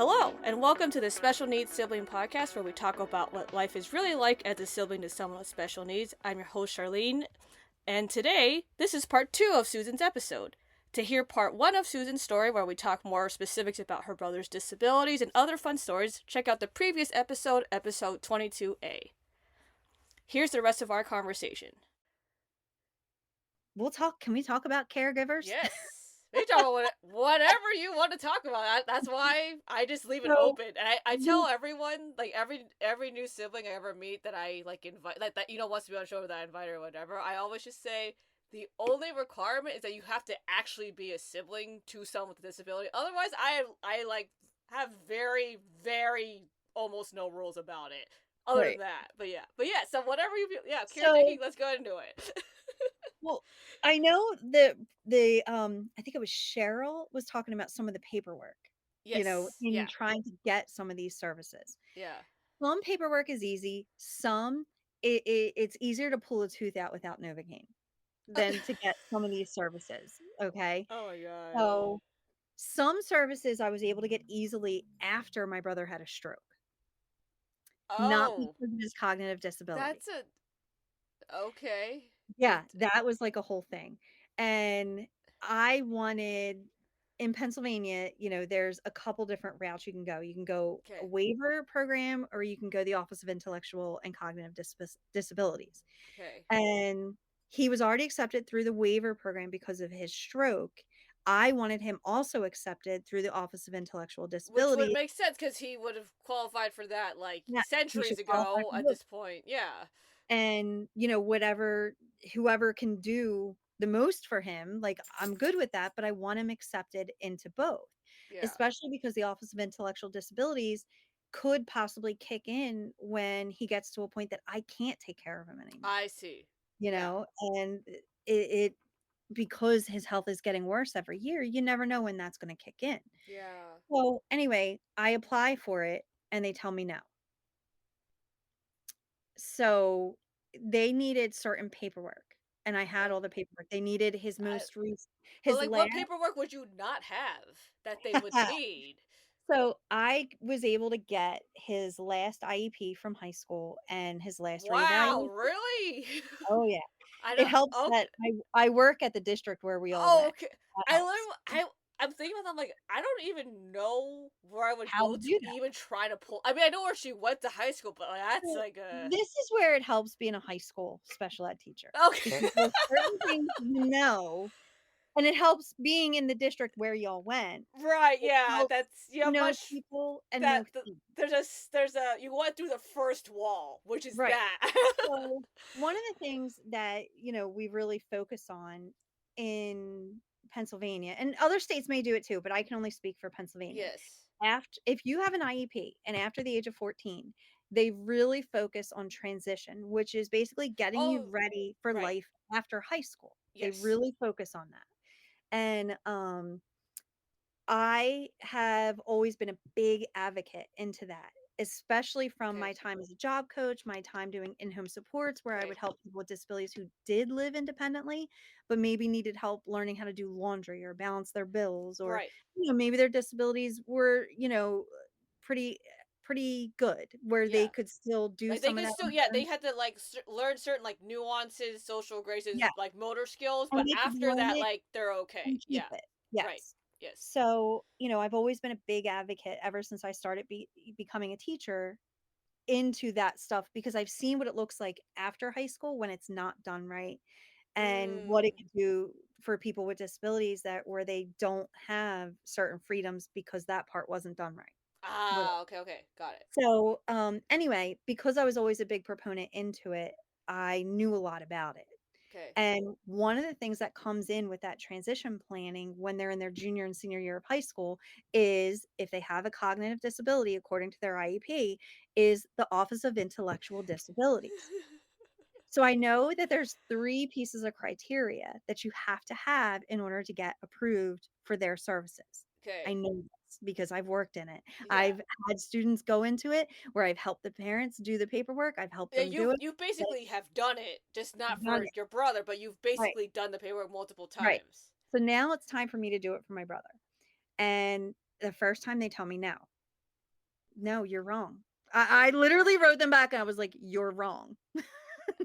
Hello, and welcome to the Special Needs Sibling Podcast, where we talk about what life is really like as a sibling to someone with special needs. I'm your host, Charlene, and today, this is part 2 of Susan's episode. To hear part 1 of Susan's story, where we talk more specifics about her brother's disabilities and other fun stories, check out the previous episode, episode 22A. Here's the rest of our conversation. Can we talk about caregivers? Yes. We talk about whatever you want to talk about. That's why I just leave it So, open. And I tell everyone, like every new sibling I ever meet that I like invite, like that wants to be on the show that I invite or whatever. I always just say the only requirement is that you have to actually be a sibling to someone with a disability. Otherwise, I like have very almost no rules about it. Other right. than that, but yeah. So whatever you feel, yeah, So, caretaking. Let's go ahead and do it. well, I know the I think it was Cheryl was talking about some of the paperwork, Yes. in Yeah. trying to get some of these services. Yeah. Some paperwork is easy. Some it's easier to pull a tooth out without Novocaine than to get some of these services. Okay, Oh my god. so some services I was able to get easily after my brother had a stroke, not Oh, because of his cognitive disability. that's a okay. Yeah, that was like a whole thing. And I wanted in Pennsylvania, there's a couple different routes you can go. You can go a Okay. waiver program or you can go the Office of Intellectual and Cognitive Disabilities. Okay. And he was already accepted through the waiver program because of his stroke. I wanted him also accepted through the Office of Intellectual Which would Disabilities. make sense because he would have qualified for that like Yeah, he should centuries qualify ago for at both. this point. Yeah. And, whoever can do the most for him, like, I'm good with that, but I want him accepted into both, Yeah. especially because the Office of Intellectual Disabilities could possibly kick in when he gets to a point that I can't take care of him anymore, I see. Yeah. and it because his health is getting worse every year, you never know when that's gonna kick in. Yeah. So, anyway, I apply for it, and they tell me no. So, they needed certain paperwork, and I had Uh, all the paperwork. They needed I, but his like, last what paperwork would you not have that they would need? so, I was able to get his last IEP from high school and his last Wow. reevaluation. Really? Oh, yeah. I It don't. helps Okay. that I work at the district where we all Oh, live. okay. That I helps. literally, I'm thinking about that. I'm like, I don't even know where I would How go to to do that. even try to pull. I mean, I know where she went to high school, but like, that's So, like a this is where it helps being a high school special ed teacher okay. because there's certain things and it helps being in the district where y'all went. Right? It Yeah, helps that's you have know much people and know that things. there's a you went through the first wall, which is Right. that. So, one of the things that, we really focus on in Pennsylvania, and other states may do it too, but I can only speak for Pennsylvania. Yes. After If you have an IEP and after the age of 14, they really focus on transition, which is basically getting you Oh, ready for right. life after high school. They Yes. really focus on that. And I have always been a big advocate into that, especially from my Okay. time as a job coach, my time doing in-home supports where I would Okay. help people with disabilities who did live independently, but maybe needed help learning how to do laundry or balance their bills, or, Right. maybe their disabilities were, pretty pretty good where they Yeah. could still do Like they some of could that still, on yeah, their they own. had to like learn certain like nuances, social graces, Yeah, like motor skills, and but they could after learn that, it like they're okay. and keep Yeah. it. Right. Yes. Yes. So, I've always been a big advocate ever since I started becoming a teacher into that stuff because I've seen what it looks like after high school when it's not done right and what it Mm. could do for people with disabilities that where they don't have certain freedoms because that part wasn't done right. What Ah, okay, okay. Got it. So, anyway, because I was always a big proponent into it, I knew a lot about it. Okay. And one of the things that comes in with that transition planning when they're in their junior and senior year of high school is if they have a cognitive disability according to their IEP is the Office of Intellectual Disabilities. So I know that there's 3 pieces of criteria that you have to have in order to get approved for their services. I Okay. know this because I've worked in it. Yeah. I've had students go into it where I've helped the parents do the paperwork, I've helped Yeah, them do it. you Like, basically have done it, just not I've done for it. your brother, but you've Right, basically done the paperwork multiple right. times. So now it's time for me to do it for my brother. And the first time they tell me no. "No, you're wrong." I I literally wrote them back and I was like, "You're wrong.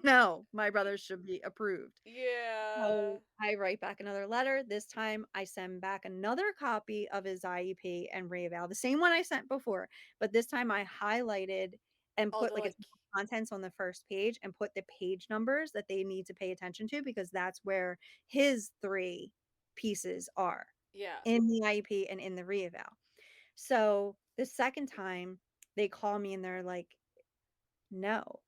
No, my y brother should be approved." yeah. So, I write back another letter. This time, I send back another copy of his IEP and reeval, the same one I sent before, but this time I highlighted and Oh, put, they're like, like its contents on the first page and put the page numbers that they need to pay attention to because that's where his 3 pieces are, yeah. in the IEP and in the reeval. So, the second time, they call me and they're like, "No."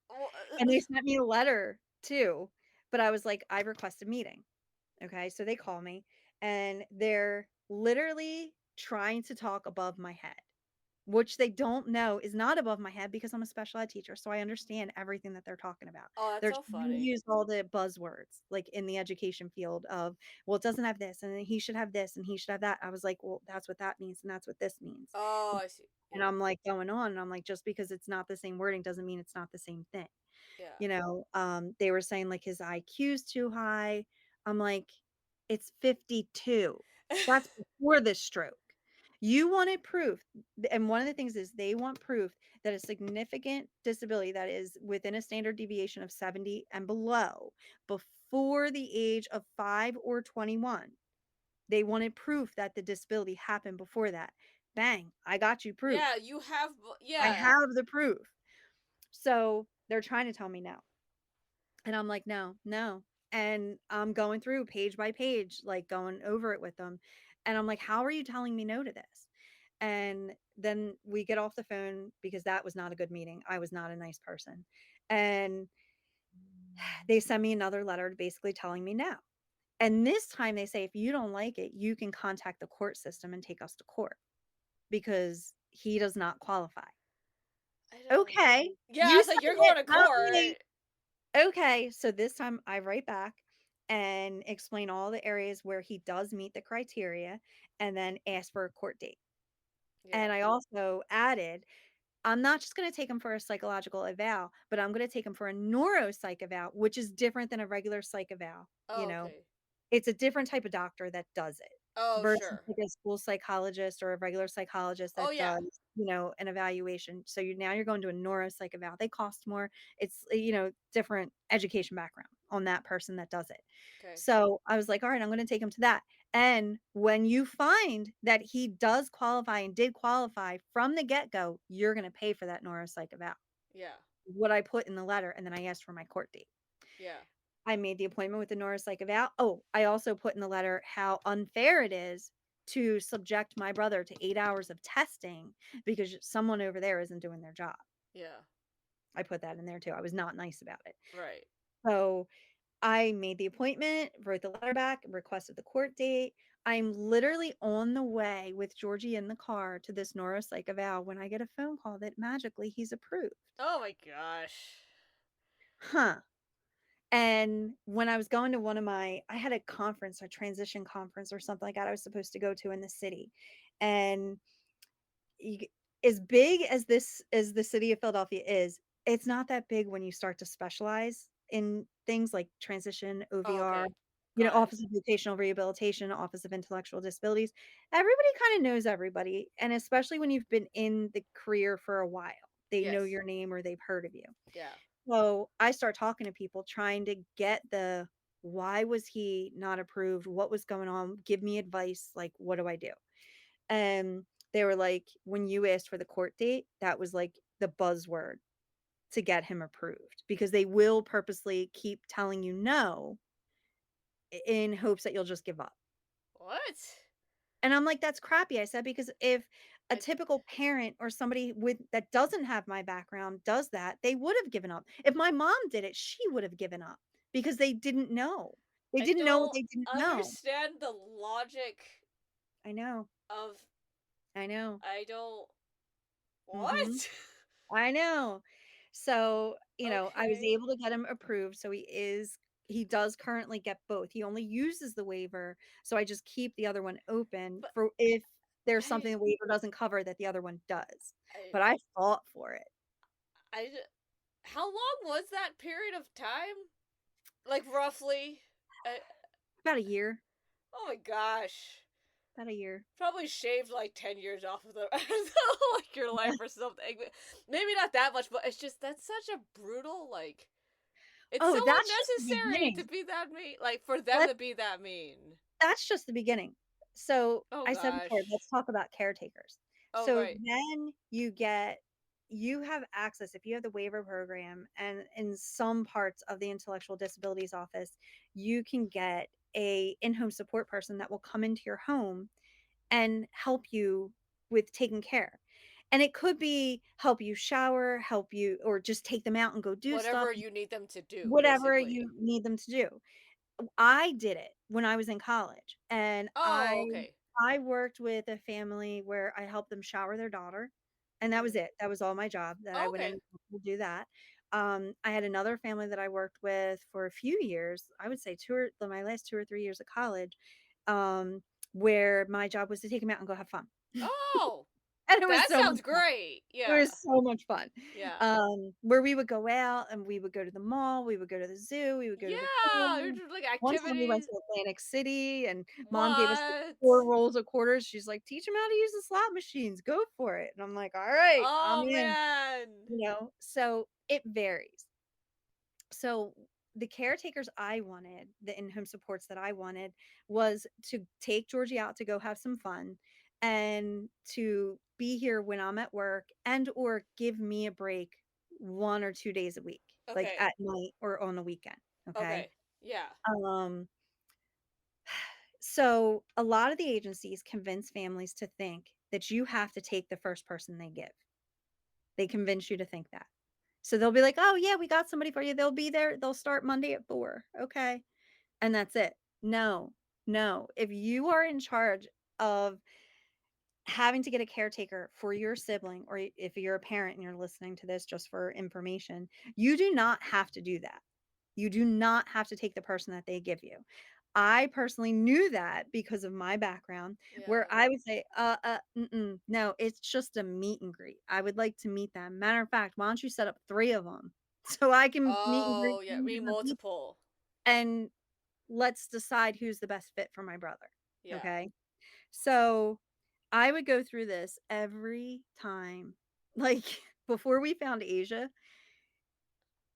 Well, And they sent me a letter too, but I was like, "I request a meeting." Okay, so they call me and they're literally trying to talk above my head, which they don't know is not above my head because I'm a special ed teacher. So I understand everything that they're talking about. oh, that's They're so trying to funny. use all the buzzwords like in the education field of, well, it doesn't have this, and then he should have this, and he should have that. I was like, well, that's what that means, and that's what this means. Oh, I see. And Yeah. I'm like going on, and I'm like, just because it's not the same wording doesn't mean it's not the same thing. Yeah. They were saying, like, his IQ's too high. I'm like, "It's 52. That's before the stroke. You wanted proof." And one of the things is they want proof that a significant disability that is within a standard deviation of 70 and below, before the age of 5 or 21, they wanted proof that the disability happened before that. Bang, I got you proof. Yeah, you have I yeah. have the proof. So, they're trying to tell me no. And I'm like, "No, no." And I'm going through page by page, like, going over it with them, and I'm like, "How are you telling me no to this?" And then we get off the phone because that was not a good meeting. I was not a nice person. And they send me another letter basically telling me no. And this time they say, "If you don't like it, you can contact the court system and take us to court because he does not qualify." I don't Okay, yeah, you it's like, said "You're going it, to not me. court." Okay, so this time I write back and explain all the areas where he does meet the criteria and then ask for a court date. Yeah. And I also added, I'm not just going to take him for a psychological eval, but I'm going to take him for a neuropsych eval, which is different than a regular psych eval. Oh, okay. It's a different type of doctor that does it Oh, versus sure. like a school psychologist or a regular psychologist Oh, that yeah. does, an evaluation. So you're going to a neuropsych eval. They cost more. It's, different education background on that person that does it. Okay. So I was like, all right, I'm going to take him to that. And when you find that he does qualify and did qualify from the get go, you're going to pay for that neuropsych eval. Yeah. What I put in the letter, and then I asked for my court date. Yeah. I made the appointment with the neuropsych eval. Oh, I also put in the letter how unfair it is to subject my brother to 8 hours of testing because someone over there isn't doing their job. Yeah. I put that in there too. I was not nice about it. Right. So, I made the appointment, wrote the letter back, requested the court date. I'm literally on the way with Georgie in the car to this neuropsych eval when I get a phone call that magically he's approved. Oh my gosh. Huh. And when I was going to one of I had a conference, a transition conference or something like that I was supposed to go to in the city. And you g as big as the city of Philadelphia is, it's not that big when you start to specialize in things like transition, Oh, OVR, okay. Got it. Office of Vocational Rehabilitation, Office of Intellectual Disabilities. Everybody kinda knows everybody, and especially when you've been in the career for a while. They know Yes. your name or they've heard of you. Yeah. So, I start talking to people trying to get the, "Why was he not approved? What was going on? Give me advice, like, what do I do?" And they were like, "When you asked for the court date, that was, like, the buzzword to get him approved, because they will purposely keep telling you no in hopes that you'll just give up." What? And I'm like, "That's crappy," I said, "because if a I typical parent or somebody with that doesn't have my background does that, they would have given up. If my mom did it, she would have given up because they didn't know. They I didn't know what don't they didn't know." understand the logic I know. of I know. I don't Mhm. what? I know. So, I was Okay. able to get him approved, so he does currently get both. He only uses the waiver, so I just keep the other one open But for if there's something I the waiver doesn't cover that the other one does. I But I fought for it. I d how long was that period of time? Like, roughly? I About a year. oh my gosh. about a year. Probably shaved like 10 years off of the like your life or something. Maybe not that much, but it's just that's such a brutal like it's so Oh, that's just the unnecessary to beginning. be that mean. Like for them Let to be that mean. That's just the beginning. So, Oh I said before, let's gosh. talk about caretakers. Oh So right. then you have access if you have the waiver program, and in some parts of the intellectual disabilities office, you can get a in-home support person that will come into your home and help you with taking care. And it could be help you shower, help you, or just take them out and go do stuff, Whatever you need them to do, whatever basically. you need them to do. I did it when I was in college, and Oh, okay. I worked with a family where I helped them shower their daughter, and that was Mhm. it. That was all my job, that I went in Okay. and would do that. I had another family that I worked with for a few years, I would say 2 or my last 2 or 3 years of college, um, where my job was to take them out and go have fun. Oh, And it was that so much sounds fun. great. It Yeah. was so much fun. Yeah. Where we would go out and we would go to the mall, we would go to the zoo, we would go to the Yeah, you're pool. just like One time we went activities. to Atlantic City and mom gave us, like, What? 4 rolls of quarters. She's like, "Teach them how to use the slot machines, go for it." And I'm like, "All right, I'm Oh in." man. So it varies. So the caretakers I wanted, the in-home supports that I wanted, was to take Georgie out to go have some fun and to be here when I'm at work and or give me a break 1 or 2 days a week, like Okay. at night or on the weekend, okay? Okay. Yeah. Um, so a lot of the agencies convince families to think that you have to take the first person they give. They convince you to think that. So they'll be like, "Oh, yeah, we got somebody for you. They'll be there. They'll start Monday at 4." Okay. And that's it. No, no. If you are in charge of having to get a caretaker for your sibling, or if you're a parent and you're listening to this just for information, you do not have to do that. You do not have to take the person that they give you. I personally knew that because of my background, where Yeah. I would say, mm-mm, no, it's just a meet and greet. I would like to meet them. Matter of fact, why don't you set up 3 of them so I can meet and greet Oh, 3 yeah, me different people, multiple. and let's decide who's the best fit for my brother. Yeah. Okay. So I would go through this every time. Like before we found Asia,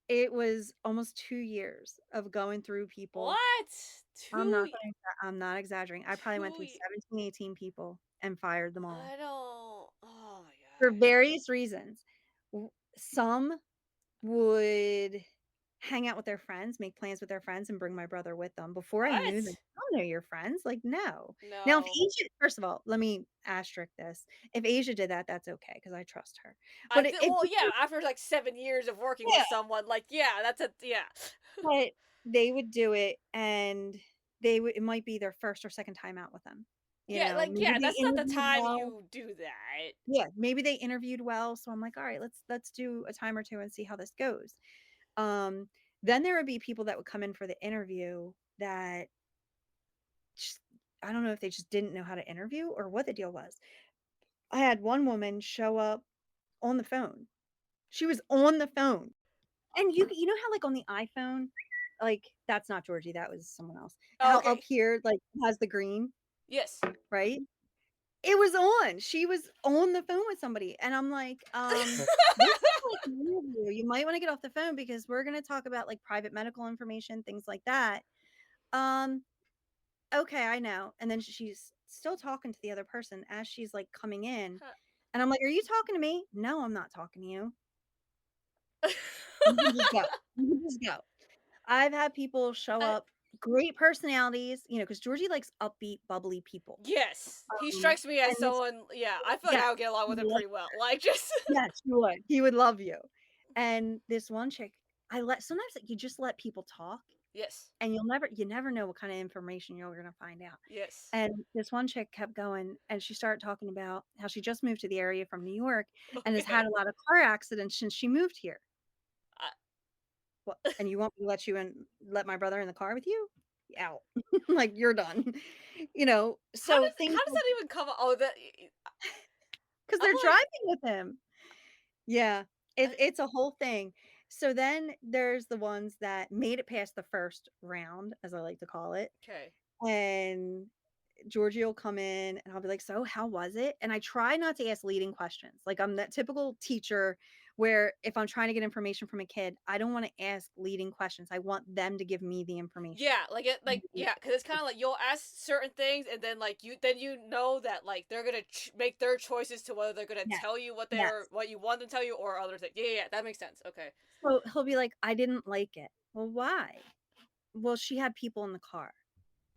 it was almost 2 years of going through people. What? I'm not exaggerating. I probably went through 17, 18 people and fired them all I don't. Oh my for gosh. various reasons. Some would hang out with their friends, make plans with their friends, and bring my brother with them. Before I knew them, What? "I don't know your friends." Like, no. Now, if No. Asia, first of all, let me asterisk this. If Asia did that, that's okay because I trust her. I But think. if Well, yeah. After like 7 years of working with yeah, someone, like, yeah, that's a yeah. but they would do it, and it might be their 1st or 2nd time out with them. Yeah, like, Maybe yeah. they That's not the interviewed time well. you do that. Yeah, maybe they interviewed well, so I'm like, "All right, let's do a time or 2 and see how this goes." Um, then there would be people that would come in for the interview that just I don't know if they just didn't know how to interview or what the deal was. I had one woman show up on the phone. She was on the phone. And you know how, like, on the iPhone, like, that's not Georgie, that was someone else. Oh, How up okay. here, like, has the green, Yes. right? It was on. She was on the phone with somebody, and I'm like, "This is, like, an interview. You might wanna get off the phone because we're gonna talk about, like, private medical information, things like that." Um, "Okay, I know." And then she's still talking to the other person as she's, like, coming in, and I'm like, "Are you talking to me?" "No, I'm not talking to you. You can just go. You can just go." I've had people show I, up, great personalities, because Georgie likes upbeat, bubbly people. yes, he strikes me as And this someone. Yeah, I feel like yeah, I would get along he with him would pretty well. Like, just yes, he would. He would love you. And this one chick, I let sometimes you just let people talk, yes, and you never know what kind of information you're gonna find out. yes. And this one chick kept going, and she started talking about how she just moved to the area from New York and has had Okay. a lot of car accidents since she moved here. I, "What, and you want me to let my brother in the car with you? Out." Like, "You're done." So things how does like that even come? Oh, that 'cause I'm they're like, driving with him. Yeah, it's a whole thing. So then there's the ones that made it past the 1st round, as I like to call it, okay. and Georgie will come in and I'll be like, "So, how was it?" And I try not to ask leading questions. Like, I'm that typical teacher where if I'm trying to get information from a kid, I don't wanna ask leading questions. I want them to give me the information. Yeah, like it, like yeah, because it's kind of like you'll ask certain things, and then like you know that like they're gonna make their choices to whether they're gonna Yes, tell you yes. what you want them to tell you or other things. Yeah, yeah, yeah, that makes sense. Okay. So he'll be like, "I didn't like it." "Well, why?" "Well, she had people in the car."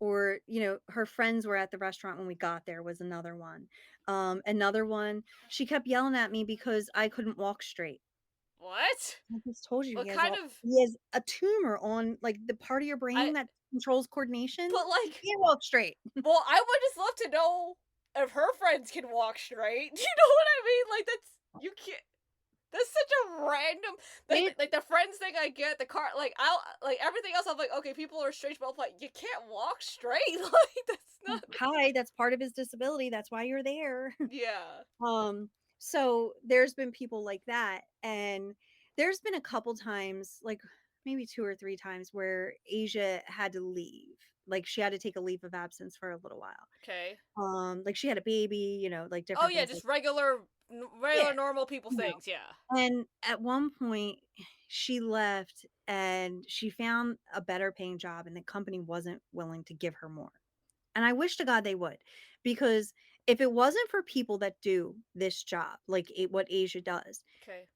Or, her friends were at the restaurant when we got there was another one. Another one, she kept yelling at me because I couldn't walk straight. What? I just told you What kind of? he has a tumor on, like, the part of your I brain that controls coordination. but He like, can't walk straight. well, I would just love to know if her friends can walk straight. You know what I mean? Like that's you can't. That's such a random It like the friends thing I get, the car like I'll like everything else I'm like, okay, people are strange, but I'm like, you can't walk straight. Like that's not Hi, that's part of his disability, that's why you're there. yeah. Um, so there's been people like that, and there's been a couple times, like maybe 2 or 3 times where Asia had to leave. Like she had to take a leave of absence for a little while. Okay. Like she had a baby, like Oh different yeah, things like just regular yeah, regular normal people you know. things, yeah. And at one point she left and she found a better paying job and the company wasn't willing to give her more. And I wish to God they would, because if it wasn't for people that do this job, like what Asia does, Okay.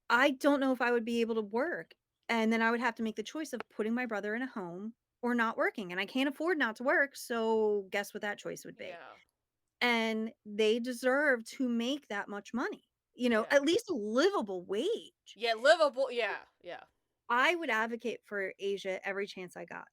I don't know if I would be able to work. And then I would have to make the choice of putting my brother in a home or not working. And I can't afford not to work. So guess what that choice would be? Yeah. And they deserve to make that much money, Yeah. at least a livable wage. Yeah, livable, yeah. Yeah. I would advocate for Asia every chance I got.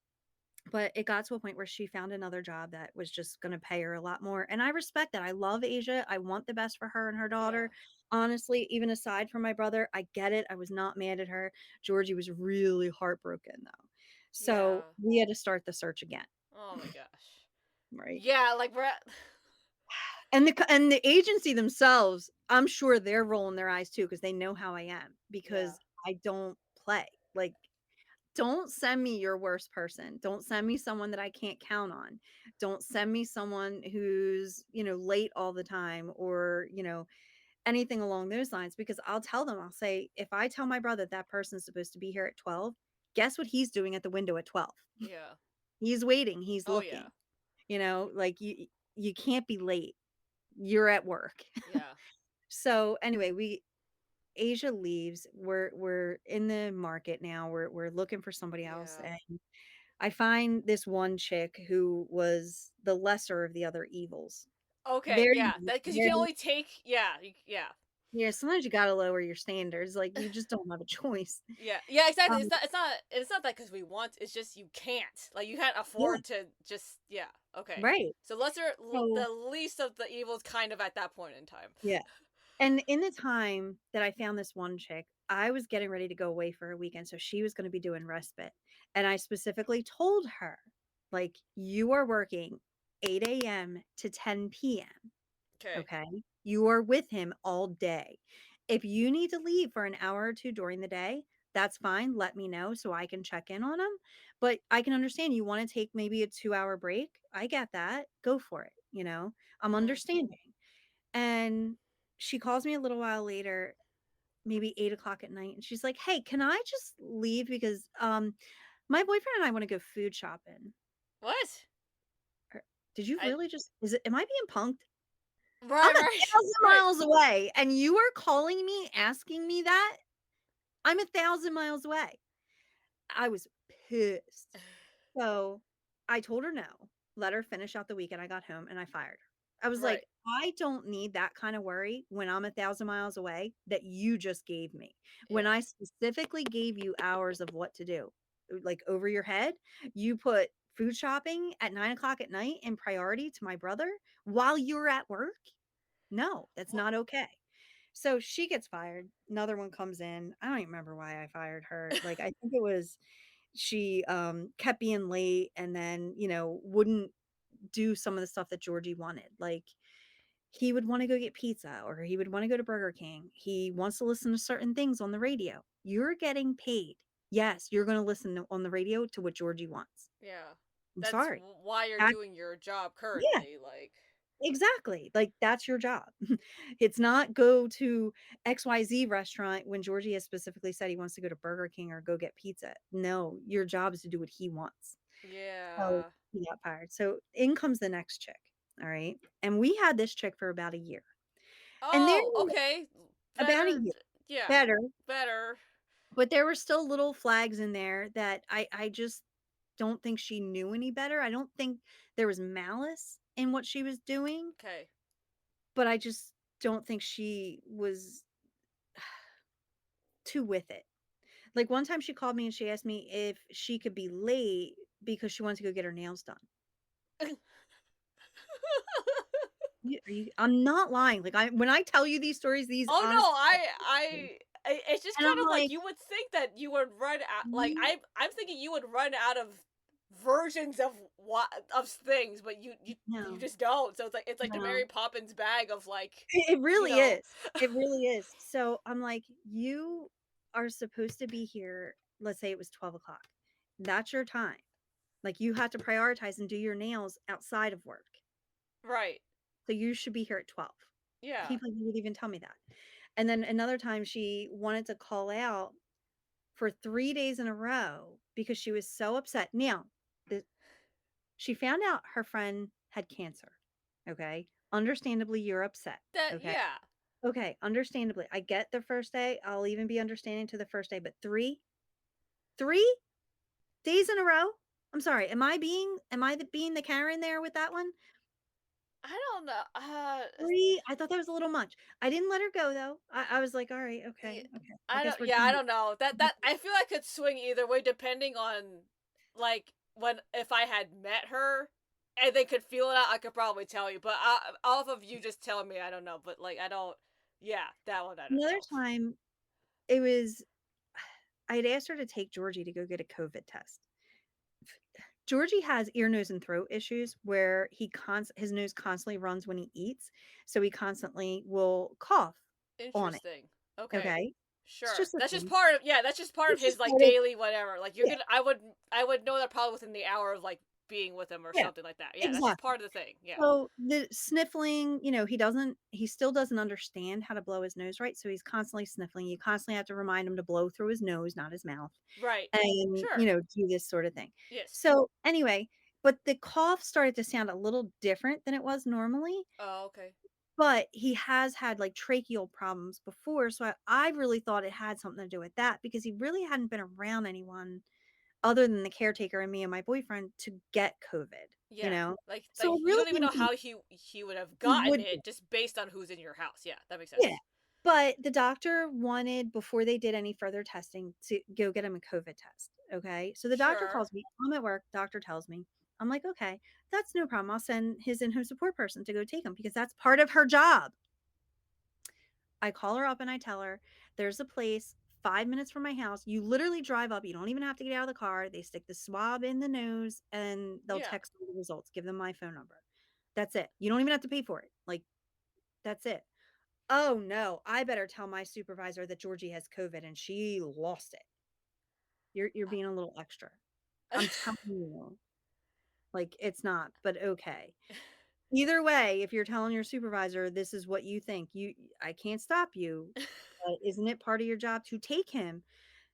But it got to a point where she found another job that was just gonna pay her a lot more, and I respect that. I love Asia, I want the best for her and her Yeah. daughter. Honestly, even aside from my brother, I get it, I was not mad at her. Georgie was really heartbroken, though. So, Yeah. we had to start the search again, Oh my gosh. right? Yeah, like we're at And the agency themselves, I'm sure they're rolling their eyes too because they know how I am, yeah. because I don't play. Like, don't send me your worst person. Don't send me someone that I can't count on. Don't send me someone who's, late all the time or, anything along those lines, because I'll tell them, I'll say, if I tell my brother that person's supposed to be here at 12, guess what he's doing at the window at 12? Yeah. He's waiting, he's Oh yeah. looking, like you can't be late. You're at work. Yeah. So anyway, Asia leaves. We're in the market now. We're looking for somebody else, Yeah. and I find this one chick who was the lesser of the other evils. Okay, Very, yeah. That because you can very only take yeah, yeah. yeah, sometimes you gotta lower your standards, like, you just don't have a choice. Yeah, yeah, exactly. Um, It's not that because we want. It's just you can't. Like you can't yeah, afford to just yeah. Okay, right. so So the least of the evils, kind of at that point in time. yeah, and in the time that I found this one chick, I was getting ready to go away for a weekend, so she was gonna be doing respite, and I specifically told her, like, "You are working 8 AM to 10 PM. Okay. Okay? You are with him all day. If you need to leave for an hour or 2 during the day, that's fine, let me know so I can check in on him, but I can understand you wanna take maybe a 2-hour break, I get that, go for it, I'm Mhm. understanding." And she calls me a little while later, maybe 8 o'clock at night, and she's like, "Hey, can I just leave because, my boyfriend and I wanna go food shopping." What? Er, did you I really just is it am I being punked? I'm right, right, 1,000 right. miles away, and you are calling me asking me that? I'm 1,000 miles away. I was pissed. So, I told her no, let her finish out the weekend. I got home and I fired her. I was Right. like, "I don't need that kind of worry when I'm 1,000 miles away that you just gave me. When Yeah. I specifically gave you hours of what to do, like, over your head, you put food shopping at 9 o'clock at night in priority to my brother while you're at work? No, that's What? not okay." So she gets fired. Another one comes in. I don't even remember why I fired her. Like, I think it was she, kept being late and then, wouldn't do some of the stuff that Georgie wanted. Like, he would wanna go get pizza or he would wanna go to Burger King. He wants to listen to certain things on the radio. You're getting paid. Yes, you're gonna listen on the radio to what Georgie wants. Yeah. I'm That's sorry. why you're That doing your job Yeah, currently. Like, exactly. Like, that's your job. It's not go to XYZ restaurant when Georgie has specifically said he wants to go to Burger King or go get pizza. No, your job is to do what he wants. So, yeah. he got fired. So, in comes the next chick, all right? And we had this chick for about a year. And there Oh, okay. about a Better. year. Yeah. Better, Better. but there were still little flags in there that I just don't think she knew any better. I don't think there was malice in what she was doing, Okay. but I just don't think she was too with it. Like, one time she called me and she asked me if she could be late because she wanted to go get her nails done. I'm not lying. Like, when I tell you these stories, these Oh no, honest it's just and kind I'm of like like, you would think that you would run out. Like "You I'm thinking you would run out of versions of what of things, but you no, just don't. So it's like the no." Mary Poppins bag of like, It you really know, is. It really is. So, I'm like, "You are supposed to be here." Let's say it was 12 o'clock. That's your time. Like, you have to prioritize and do your nails outside of work. right? So, you should be here at 12. I Yeah. can't believe you would even tell me that. And then another time she wanted to call out for 3 days in a row because she was so upset. Now, the she found out her friend had cancer, okay? Understandably, you're upset, That okay? yeah. Okay, understandably. I get the first day, I'll even be understanding to the first day, but 3 days in a row? I'm sorry, am I being the Karen there with that one? I don't know. 3, I thought that was a little much. I didn't let her go though. I was like, "Alright, Yeah, okay, okay. I I guess don't. we're Yeah, I done." don't know. That I feel like could swing either way depending on like when if I had met her and they could feel it out. I could probably tell you, but off of you just telling me, I don't know. But like, I don't. Yeah, that one I don't Another know. time, it was I had asked her to take Georgie to go get a COVID test. Georgie has ear, nose, and throat issues where his nose constantly runs when he eats, so he constantly will cough on it, Interesting. Okay, okay? It's sure. just a That's just thing. part of yeah. That's just part of It's just his like part of daily whatever. Like you're yeah, gonna. I would know that probably within the hour of like being with him or yeah, something like that. Yeah, that's just exactly. part of the thing. Yeah. So, the sniffling, he still doesn't understand how to blow his nose right, so he's constantly sniffling. You constantly have to remind him to blow through his nose, not his mouth, Right. and, Sure. do this sorta thing. Yes. So, anyway, but the cough started to sound a little different than it was normally. Oh, okay. But he has had, like, tracheal problems before, so I really thought it had something to do with that because he really hadn't been around anyone other than the caretaker and me and my boyfriend to get COVID, you Yeah, know? like So it you really don't even know didn't think how he would have he gotten would get it just based on who's in your house. Yeah, that makes yeah. sense. But the doctor wanted, before they did any further testing, to go get him a COVID test, okay? So the doctor Sure. calls me, I'm at work, doctor tells me. I'm like, "Okay, that's no problem. I'll send his in-home support person to go take him because that's part of her job." I call her up and I tell her, "There's a place 5 minutes from my house. You literally drive up, you don't even have to get out of the car. They stick the swab in the nose and they'll Yeah. text me the results. Give them my phone number. That's it. You don't even have to pay for it. Like, that's it." "Oh, no. I better tell my supervisor that Georgie has COVID and she lost it." You're being a little extra. I'm telling you, like, it's not, but okay. Either way, if you're telling your supervisor this is what you think, I can't stop you, but isn't it part of your job to take him?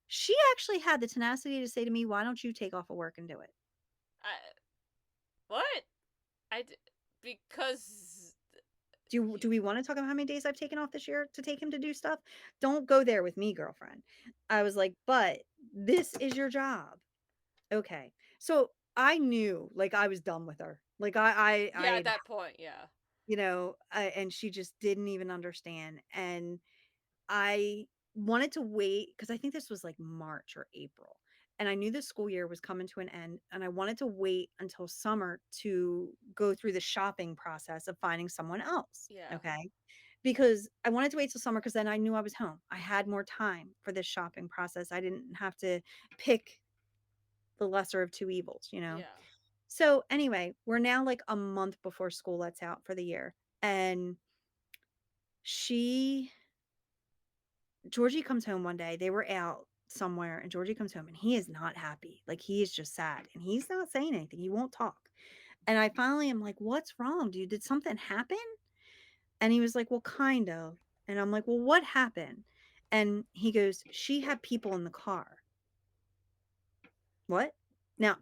She actually had the tenacity to say to me, "Why don't you take off of work and do it?" I, what? I d- because Do we wanna talk about how many days I've taken off this year to take him to do stuff? Don't go there with me, girlfriend. I was like, "But this is your job." Okay. So, I knew, like, I was done with her. Like, I yeah, at had that point, yeah, and she just didn't even understand, and I wanted to wait because I think this was, like, March or April, and I knew the school year was coming to an end, and I wanted to wait until summer to go through the shopping process of finding someone else, yeah, okay? Because I wanted to wait till summer because then I knew I was home. I had more time for this shopping process. I didn't have to pick the lesser of 2 evils, you know? yeah, So, anyway, we're now, like, a month before school lets out for the year, and she Georgie comes home one day, they were out somewhere and Georgie comes home and he is not happy. Like he is just sad and he's not saying anything. He won't talk. And I finally am like, "What's wrong, dude? Did something happen?" And he was like, "Well, kind of." And I'm like, "Well, what happened?" And he goes, "She had people in the car." What? Now,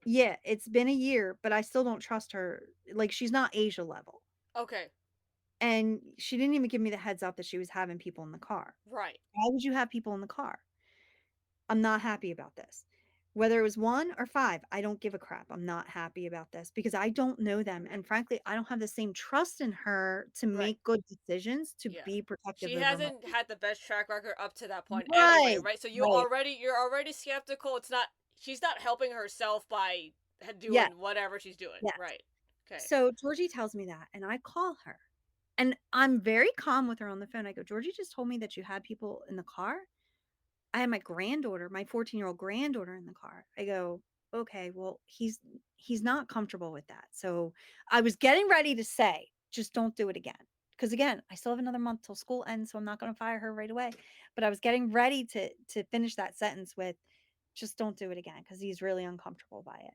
yeah, it's been a year, but I still don't trust her. Like she's not Asia level. Okay. And she didn't even give me the heads up that she was having people in the car. Right. Why would you have people in the car? I'm not happy about this. Whether it was 1 or 5, I don't give a crap. I'm not happy about this because I don't know them, and frankly, I don't have the same trust in her to Right. make good decisions, to Yeah. be protective She over my. hasn't had the best track record up to that point anyway, Right, right? So right. you're already skeptical. It's not she's not helping herself by Yes, doing whatever she's doing. yes. Right. Okay. So, Georgie tells me that, and I call her, and I'm very calm with her on the phone. I go, "Georgie just told me that you had people in the car." I had my granddaughter, my 14-year-old granddaughter in the car. I go, "Okay, well, he's not comfortable with that." So, I was getting ready to say, "Just don't do it again." Because again, I still have another month till school ends, so I'm not gonna fire her right away. But I was getting ready to finish that sentence with, "Just don't do it again," because he's really uncomfortable by it.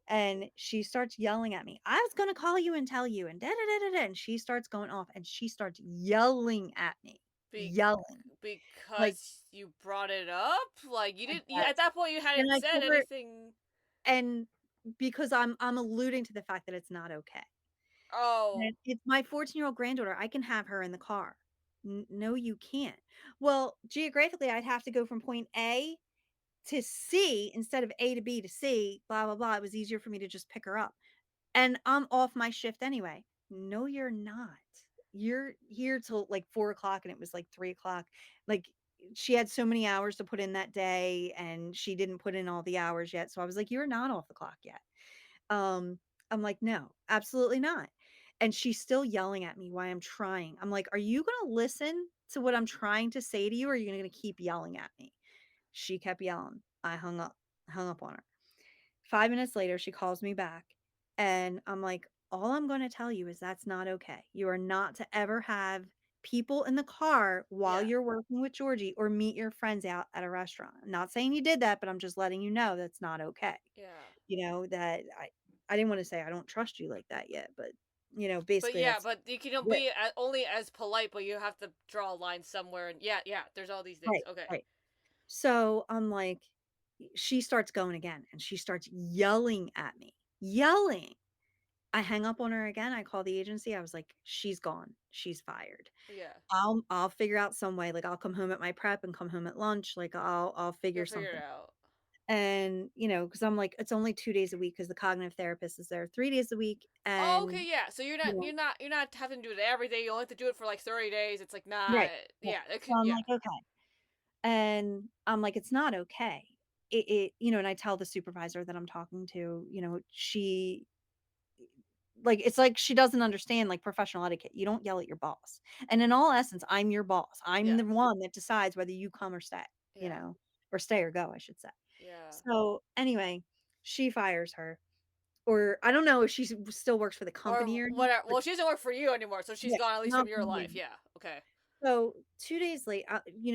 And she starts yelling at me, "I was gonna call you and tell you," and da da da da da, and she starts going off, and she starts yelling at me, Be- yelling, like, because you brought it up? Like you I didn't you, at guess. that point you And hadn't I said told her anything. and because I'm alluding to the fact that it's not okay. Oh, And it's my 14-year-old granddaughter, I can have her in the car. No, you can't. Well, geographically, I'd have to go from point A to C instead of A to B to C, blah, blah, blah. It was easier for me to just pick her up. And I'm off my shift anyway. No, you're not. You're here till like 4 o'clock and it was like 3 o'clock. Like she had so many hours to put in that day and she didn't put in all the hours yet. So I was like, "You're not off the clock yet." Um, I'm like, "No, absolutely not." And she's still yelling at me while I'm trying. I'm like, "Are you gonna listen to what I'm trying to say to you, or are you gonna keep yelling at me?" She kept yelling. I hung up on her. 5 minutes later, she calls me back, and I'm like, "All I'm gonna tell you is that's not okay. You are not to ever have people in the car while yeah. you're working with Georgie or meet your friends out at a restaurant. I'm not saying you did that, but I'm just letting you know that's not okay." Yeah. That I didn't wanna say I don't trust you like that yet, but, But basically yeah, that's but you can it. be only as polite, but you have to draw a line somewhere. And yeah, yeah, there's all these things. Right, Okay. right. So, I'm like she starts going again, and she starts yelling at me, yelling. I hang up on her again, I call the agency, I was like, "She's gone, she's fired. Yeah. I'll figure out some way, like, I'll come home at my prep and come home at lunch, like, I'll figure You'll figure it something." out. And, because 'cause I'm like, "It's only 2 days a week because the cognitive therapist is there 3 days a week," Oh, okay, and, yeah. So you know you're not having to do it every day. You only have to do it for like 30 days. It's like not Right, right. yeah, it So could I'm yeah. like, "Okay." And I'm like, "It's not okay." And I tell the supervisor that I'm talking to, she it's like she doesn't understand, like, professional etiquette. You don't yell at your boss. And in all essence, I'm your boss. I'm the Yes. one that decides whether you come or stay, Yeah. or stay or go, I should say. Yeah. So, anyway, she fires her, or I don't know if still works for the company Or or not, whatever. but Well, she doesn't work for you anymore, so she's yeah, gone at least from not your for me life. anymore. Yeah. Okay. So 2 days late,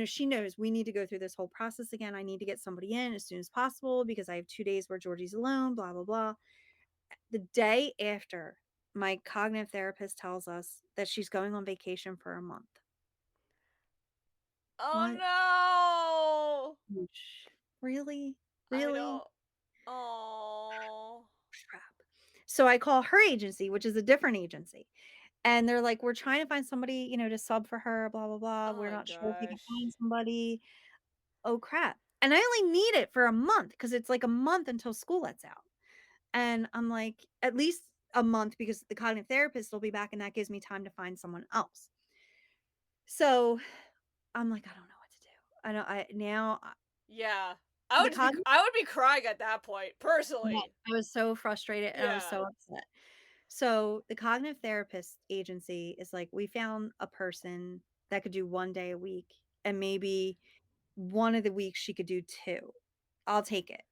she knows we need to go through this whole process again. I need to get somebody in as soon as possible because I have 2 days where Georgie's alone, blah, blah, blah. The day after, my cognitive therapist tells us that she's going on vacation for a month. Oh What? no. Oosh. Really? I Really? don't. Oh. Crap. So I call her agency, which is a different agency, and they're like, "We're trying to find somebody, to sub for her, blah, blah, blah. Oh We're my not sure if we can gosh. find somebody." Oh, crap. And I only need it for a month because it's like a month until school lets out. And I'm like, at least a month because the cognitive therapist will be back and that gives me time to find someone else. So I'm like, I don't know what to do. I don't, I now Yeah. the cognitive, I would be crying at that point, yeah, personally. I was so frustrated and I was Yeah. so upset. So the cognitive therapist agency is like, we found a person that could do 1 day a week and maybe one of the weeks she could do two. I'll take it.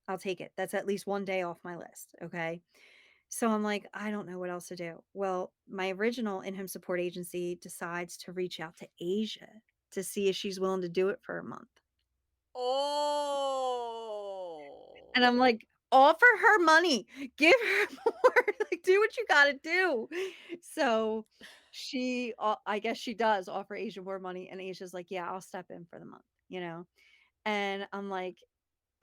I'll take it. That's at least 1 day off my list. Okay. So I'm like, I don't know what else to do. Well, my original in-home support agency decides to reach out to Asia to see if she's willing to do it for a month. And Oh. I'm like, "Offer her money. Give her more. Like, do what you gotta do." So, I guess she does offer Asia more money, and Asia's like, "Yeah, I'll step in for the month," you know? And I'm like,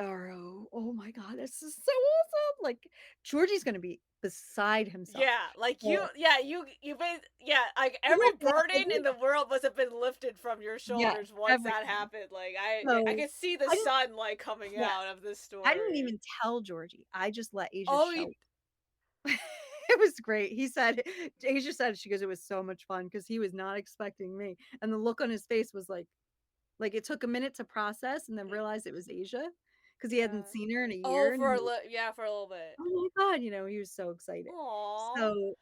oh my god, this is so awesome." Like, Georgie's gonna be beside himself. Yeah, like Uh, you made yeah, like I every won't laugh burden in the world must have been lifted from your Yes, shoulders once that everything. happened. Like I So, could see the I didn't sun like coming yeah, out of this I didn't story. even tell Georgie. I just let Asia Oh, show you It was great. He said Asia said, she goes, "It was so much fun because he was not expecting me." And the look on his face was like it took a minute to process and then realize it was Asia because he hadn't yeah. seen her in a Oh, year, and for he a was, yeah, for a little bit. "Oh my god," he was so excited. Aw. So,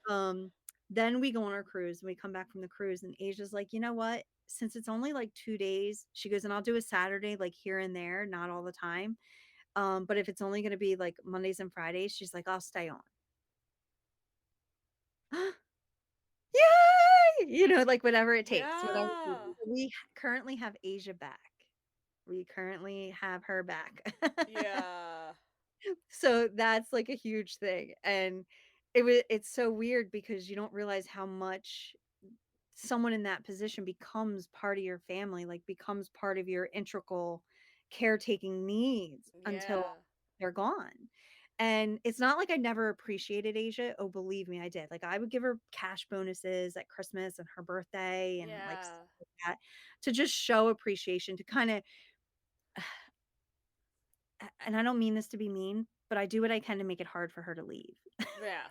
then we go on our cruise, and we come back from the cruise, and Asia's like, "You know what? Since it's only, like, 2 days," she goes, "and I'll do a Saturday, like, here and there, not all the time, but if it's only gonna be, like, Mondays and Fridays," she's like, "I'll stay on." Yay! Like, whatever it takes, whatever Yeah. we currently have Asia back. We currently have her back. Yeah. So, that's, like, a huge thing, and it's so weird because you don't realize how much someone in that position becomes part of your family, like, becomes part of your integral caretaking needs until Yeah. they're gone. And it's not like I never appreciated Asia. Oh, believe me, I did. Like, I would give her cash bonuses at Christmas and her birthday and, like, stuff Yeah. like that to just show appreciation, to kinda and I don't mean this to be mean, but I do what I can to make it hard for her to leave. Yeah.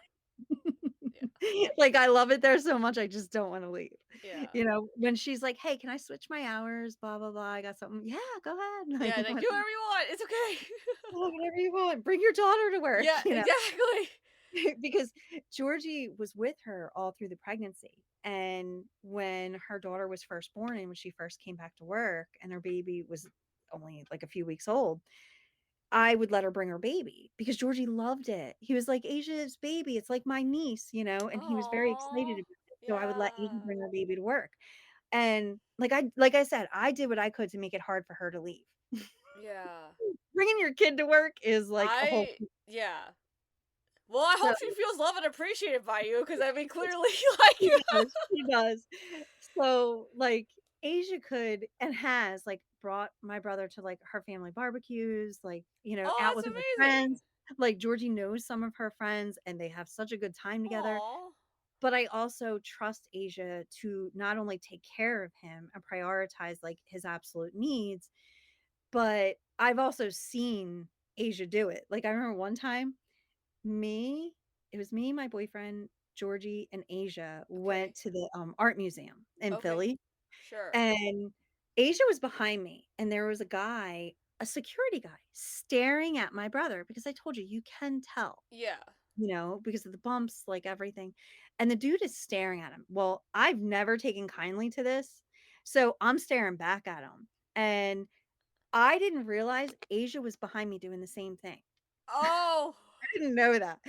Yeah. Like, I love it there so much, I just don't wanna leave. Yeah. When she's like, "Hey, can I switch my hours? Blah, blah, blah. I got something." "Yeah, go ahead." Yeah, Like, like do whatever you want. It's okay. Whatever you want. Bring your daughter to Yeah, work," exactly. because Georgie was with her all through the pregnancy, and when her daughter was first born and when she first came back to work and her baby was only, like, a few weeks old, I would let her bring her baby because Georgie loved it. He was like, "Asia's baby, it's like my niece," and he was very excited Aw. about it. So I would let Asia Yeah. bring her baby to work. And like I said, I did what I could to make it hard for her to leave. Yeah. Bringing your kid to work is like a whole Yeah. Well, I so hope she feels loved and appreciated by you, because I mean, clearly, like, She does, she does. So, like, Asia could and has, like, brought my brother to, like, her family barbecues, like, oh, out that's with her amazing. friends. Like, Georgie knows some of her friends, and they have such a good time together. Aw. But I also trust Asia to not only take care of him and prioritize, like, his absolute needs, but I've also seen Asia do it. Like, I remember one time, me it was me, my boyfriend, Georgie, and Asia went Okay. to the, art museum in Okay. Philly, Sure. and Asia was behind me, and there was a security guy staring at my brother because I told you, you can tell, Yeah. because of the bumps, like, everything, and the dude is staring at him. Well, I've never taken kindly to this, so I'm staring back at him, and I didn't realize Asia was behind me doing the same thing. Oh. I didn't know that,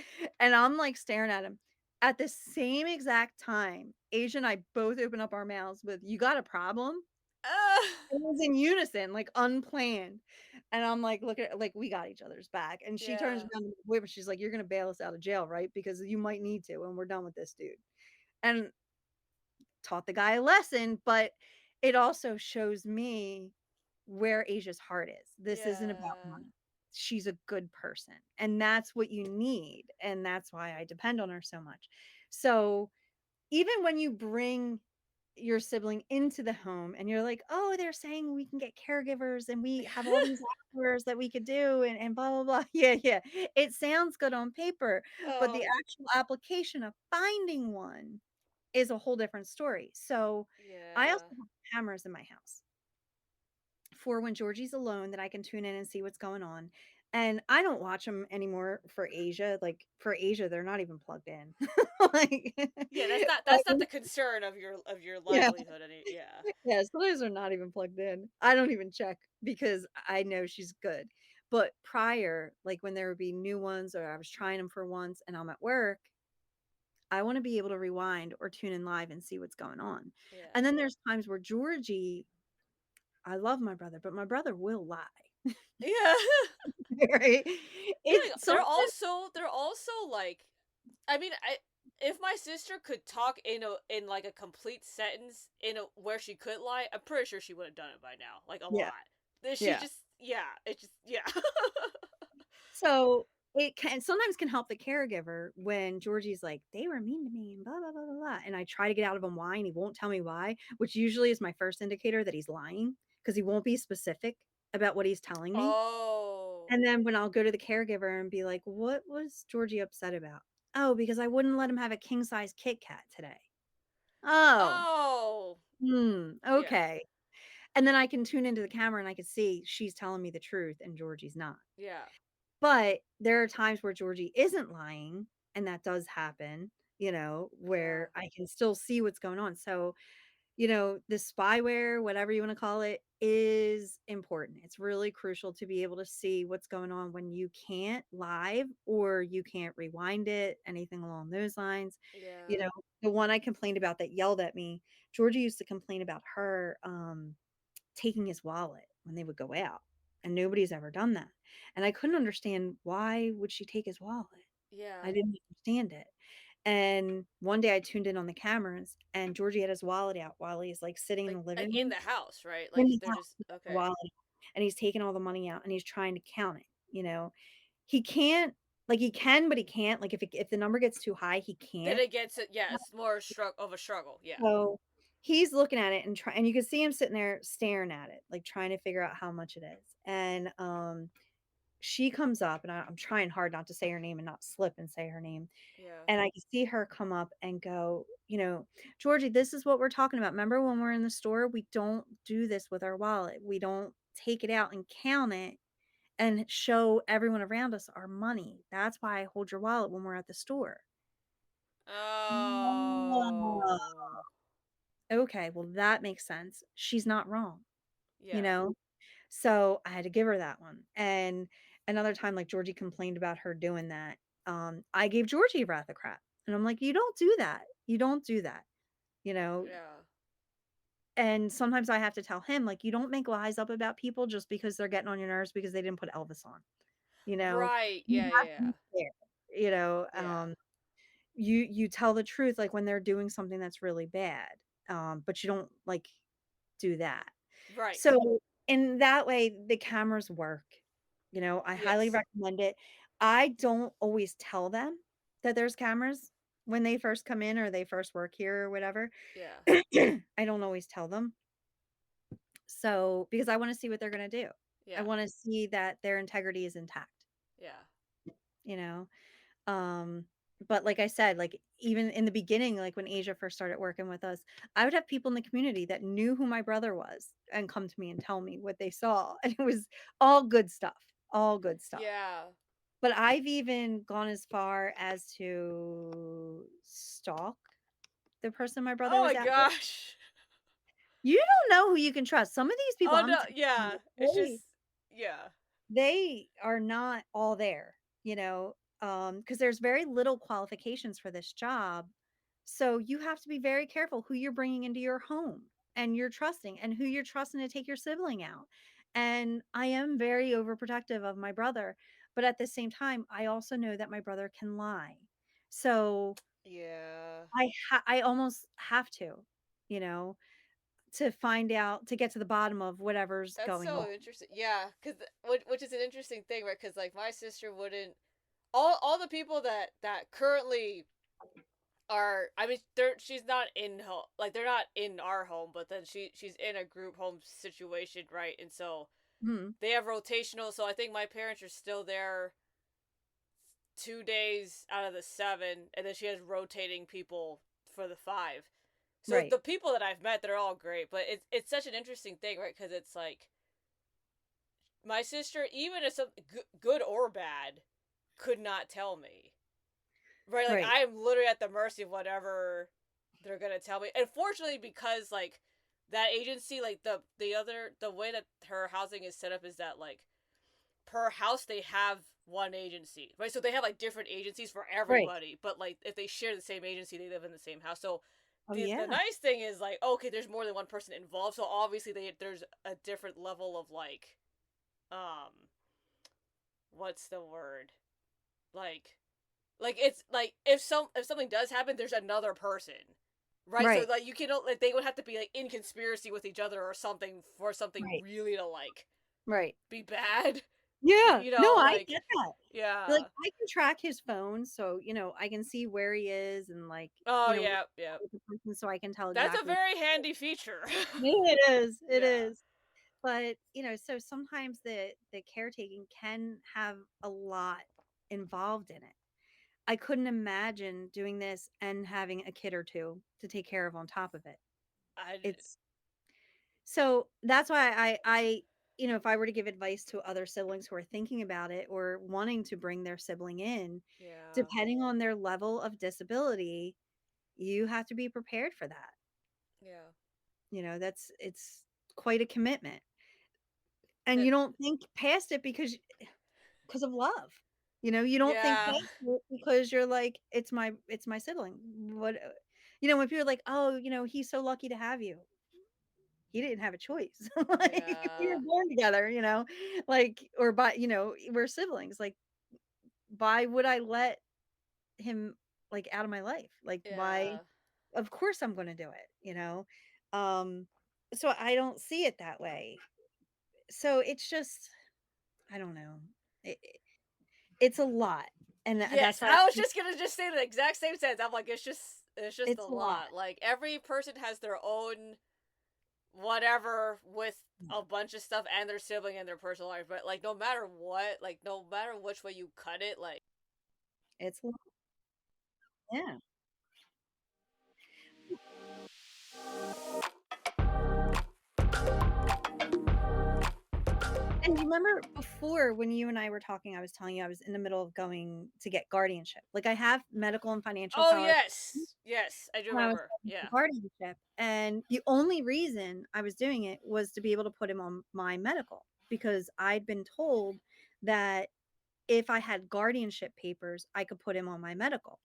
and I'm, like, staring at him. At the same exact time, Asia and I both open up our mouths with, "You got a problem?" Uh, It was in unison, like, unplanned, and I'm like, look at like, we got each other's back, and she turns yeah. around to my boyfriend, she's like, "You're gonna bail us out of jail, right? Because you might need to, and we're done with this dude." And taught the guy a lesson, but it also shows me where Asia's heart is. This isn't about Yeah. money. She's a good person, and that's what you need, and that's why I depend on her so much. So, even when you bring your sibling into the home and you're like, "Oh, they're saying we can get caregivers and we have all these hours that we could do and blah, blah, blah." Yeah, yeah. It sounds good on paper, but the Oh, actual application of finding one is a whole different story. So, I also yeah. have cameras in my house for when Georgie's alone that I can tune in and see what's going on, and I don't watch them anymore for Asia. Like, for Asia, they're not even plugged in. Like Yeah, that's not but that's not the concern of your yeah, livelihood any yeah. yeah, some of those are not even plugged in. I don't even check because I know she's good. But prior, like, when there would be new ones or I was trying them for once and I'm at work, I wanna be able to rewind or tune in live and see what's going on. Yeah. And then there's times where Georgie I love my brother, but my brother will lie. Yeah. Right? Yeah, It's sometimes they're also like, I mean, I if my sister could talk in like a complete sentence where she could lie, I'm pretty sure she would have done it by now, like a yeah, lot. She yeah. just yeah, it just yeah. So, it can sometimes can help the caregiver when Georgie's like, "They were mean to me and blah, blah, blah, blah, blah," and I try to get out of him why, and he won't tell me why, which usually is my first indicator that he's lying because he won't be specific about what he's telling me. Oh. And then when I'll go to the caregiver and be like, "What was Georgie upset about?" "Oh, because I wouldn't let him have a king size Kit Kat today." "Oh, Oh. Yeah. okay." And then I can tune into the camera and I can see she's telling me the truth and Georgie's not. Yeah. But there are times where Georgie isn't lying, and that does happen, Yeah. where I can still see what's going on. So, the spyware, whatever you wanna call it, is important. It's really crucial to be able to see what's going on when you can't live or you can't rewind it, anything along those lines. You Yeah. know, the one I complained about that yelled at me, Georgie used to complain about her, taking his wallet when they would go out, and nobody's ever done that. And I couldn't understand why would she take his wallet? Yeah. I didn't understand it. And one day I tuned in on the cameras and Georgie had his wallet out while he's, like, sitting in the Like living in room the house, right? in Like the they're house just with the okay. wallet, and he's taking all the money out and he's trying to count it. He can't like, he can, but he can't, like, if the number gets too high, he Then can't. it gets it. Yeah, it's more of a struggle. Yeah. So, he's looking at it and you can see him sitting there staring at it, like, trying to figure out how much it is. And, she comes up, and I'm trying hard not to say her name and not slip and say her name. Yeah. And I can see her come up and go, "Georgie, this is what we're talking about. Remember when we're in the store? We don't do this with our wallet. We don't take it out and count it and show everyone around us our money. That's why I hold your wallet when we're at the store." Oh, Oh. okay, well, that makes sense. She's not wrong, you Yeah. know? So, I had to give her that one. And another time, like, Georgie complained about her doing that, I gave Georgie a wrath of crap, and I'm like, "You don't do that. You don't do that," you know? Yeah. And sometimes I have to tell him, like, "You don't make lies up about people just because they're getting on your nerves because they didn't put Elvis on." You know? Right. You Yeah. have to be Yeah. fair, you know? Yeah. You tell the truth, like, when they're doing something that's really bad, but you don't, like, do that. Right. So, in that way, the cameras work. I highly Yes. recommend it. I don't always tell them that there's cameras when they first come in or they first work here or whatever. Yeah. I don't always tell them. So, because I wanna see what they're gonna do. I Yeah. wanna see that their integrity is intact, Yeah. you know? Um, but like I said, like, even in the beginning, like, when Asia first started working with us, I would have people in the community that knew who my brother was and come to me and tell me what they saw, and it was all good stuff. Yeah. But I've even gone as far as to stalk the person my brother Oh was my at with. gosh. You don't know who you can trust. Some of these people, Oh I'm no. telling you, Yeah. It's just. Yeah. they are not all there, because there's very little qualifications for this job. So you have to be very careful who you're bringing into your home and you're trusting and who you're trusting to take your sibling out. And I am very overprotective of my brother, but at the same time, I also know that my brother can lie. So Yeah. I almost have you know, to find out to get to the bottom of whatever's That's going on. so interesting. Yeah, because which is an interesting thing, right? Because like my sister wouldn't all the people that currently are. I mean, she's not in home, like they're not in our home, but then she's in a group home situation, right? And so Mhm. they have rotational. So I think my parents are still there 2 days out of the 7, and then she has rotating people for the 5. So Right. the people that I've met, they're all great, but it's such an interesting thing, right? Because it's like my sister, even if something good or bad, could not tell me. Right? Like Right. I'm literally at the mercy of whatever they're gonna tell me. And fortunately, because like that agency, like the way that her housing is set up is that like per house they have one agency, right? So they have like different agencies for Right. everybody, but like if they share the same agency, they live in the same house. So Oh, the yeah. nice thing is like, okay, there's more than one person involved, so obviously there's a different level of like, um, what's the word? Like, it's like if something does happen, there's another person, right? So Right, like you can like they would have to be like in conspiracy with each other or something for something right, really to like right. be bad. Yeah. You No, know, I like get that. Like, yeah. I can track his phone, so, I can see where he is and, like, Oh what yeah, yeah. type of person, so I can tell That's a exactly. very handy feature. Yeah, it is, it Yeah. is. But, so sometimes the caretaking can have a lot involved in it. I couldn't imagine doing this and having a kid or 2 to take care of on top of it. I It's So, that's why if I were to give advice to other siblings who are thinking about it or wanting to bring their sibling in, yeah. depending on their level of disability, you have to be prepared for that. Yeah. It's quite a commitment. And That you don't think past it because of love. You don't think yeah. past it because you're like, it's my sibling. When people are like, "Oh, he's so lucky to have you." He didn't have a choice. Like, we were Yeah. born together, like, or we're siblings. Like, why would I let him, like, out of my life? Like, why? Yeah. Of course I'm gonna do it, Um, so I don't see it that way. So it's just, I don't know. It's a lot, and that's Yes, why I was just gonna just say the exact same sentence. I'm like, it's just a it's a lot. lot. Like every person has their own whatever with a bunch of stuff and their sibling and their personal life. But like no matter what, like no matter which way you cut it, like It's a lot. Yeah. And you remember before when you and I were talking, I was telling you I was in the middle of going to get guardianship. Like, I have medical and financial oh power, yes. Yes, I do and I was remember. going for Yeah. guardianship, and the only reason I was doing it was to be able to put him on my medical, because I'd been told that if I had guardianship papers, I could put him on my medical.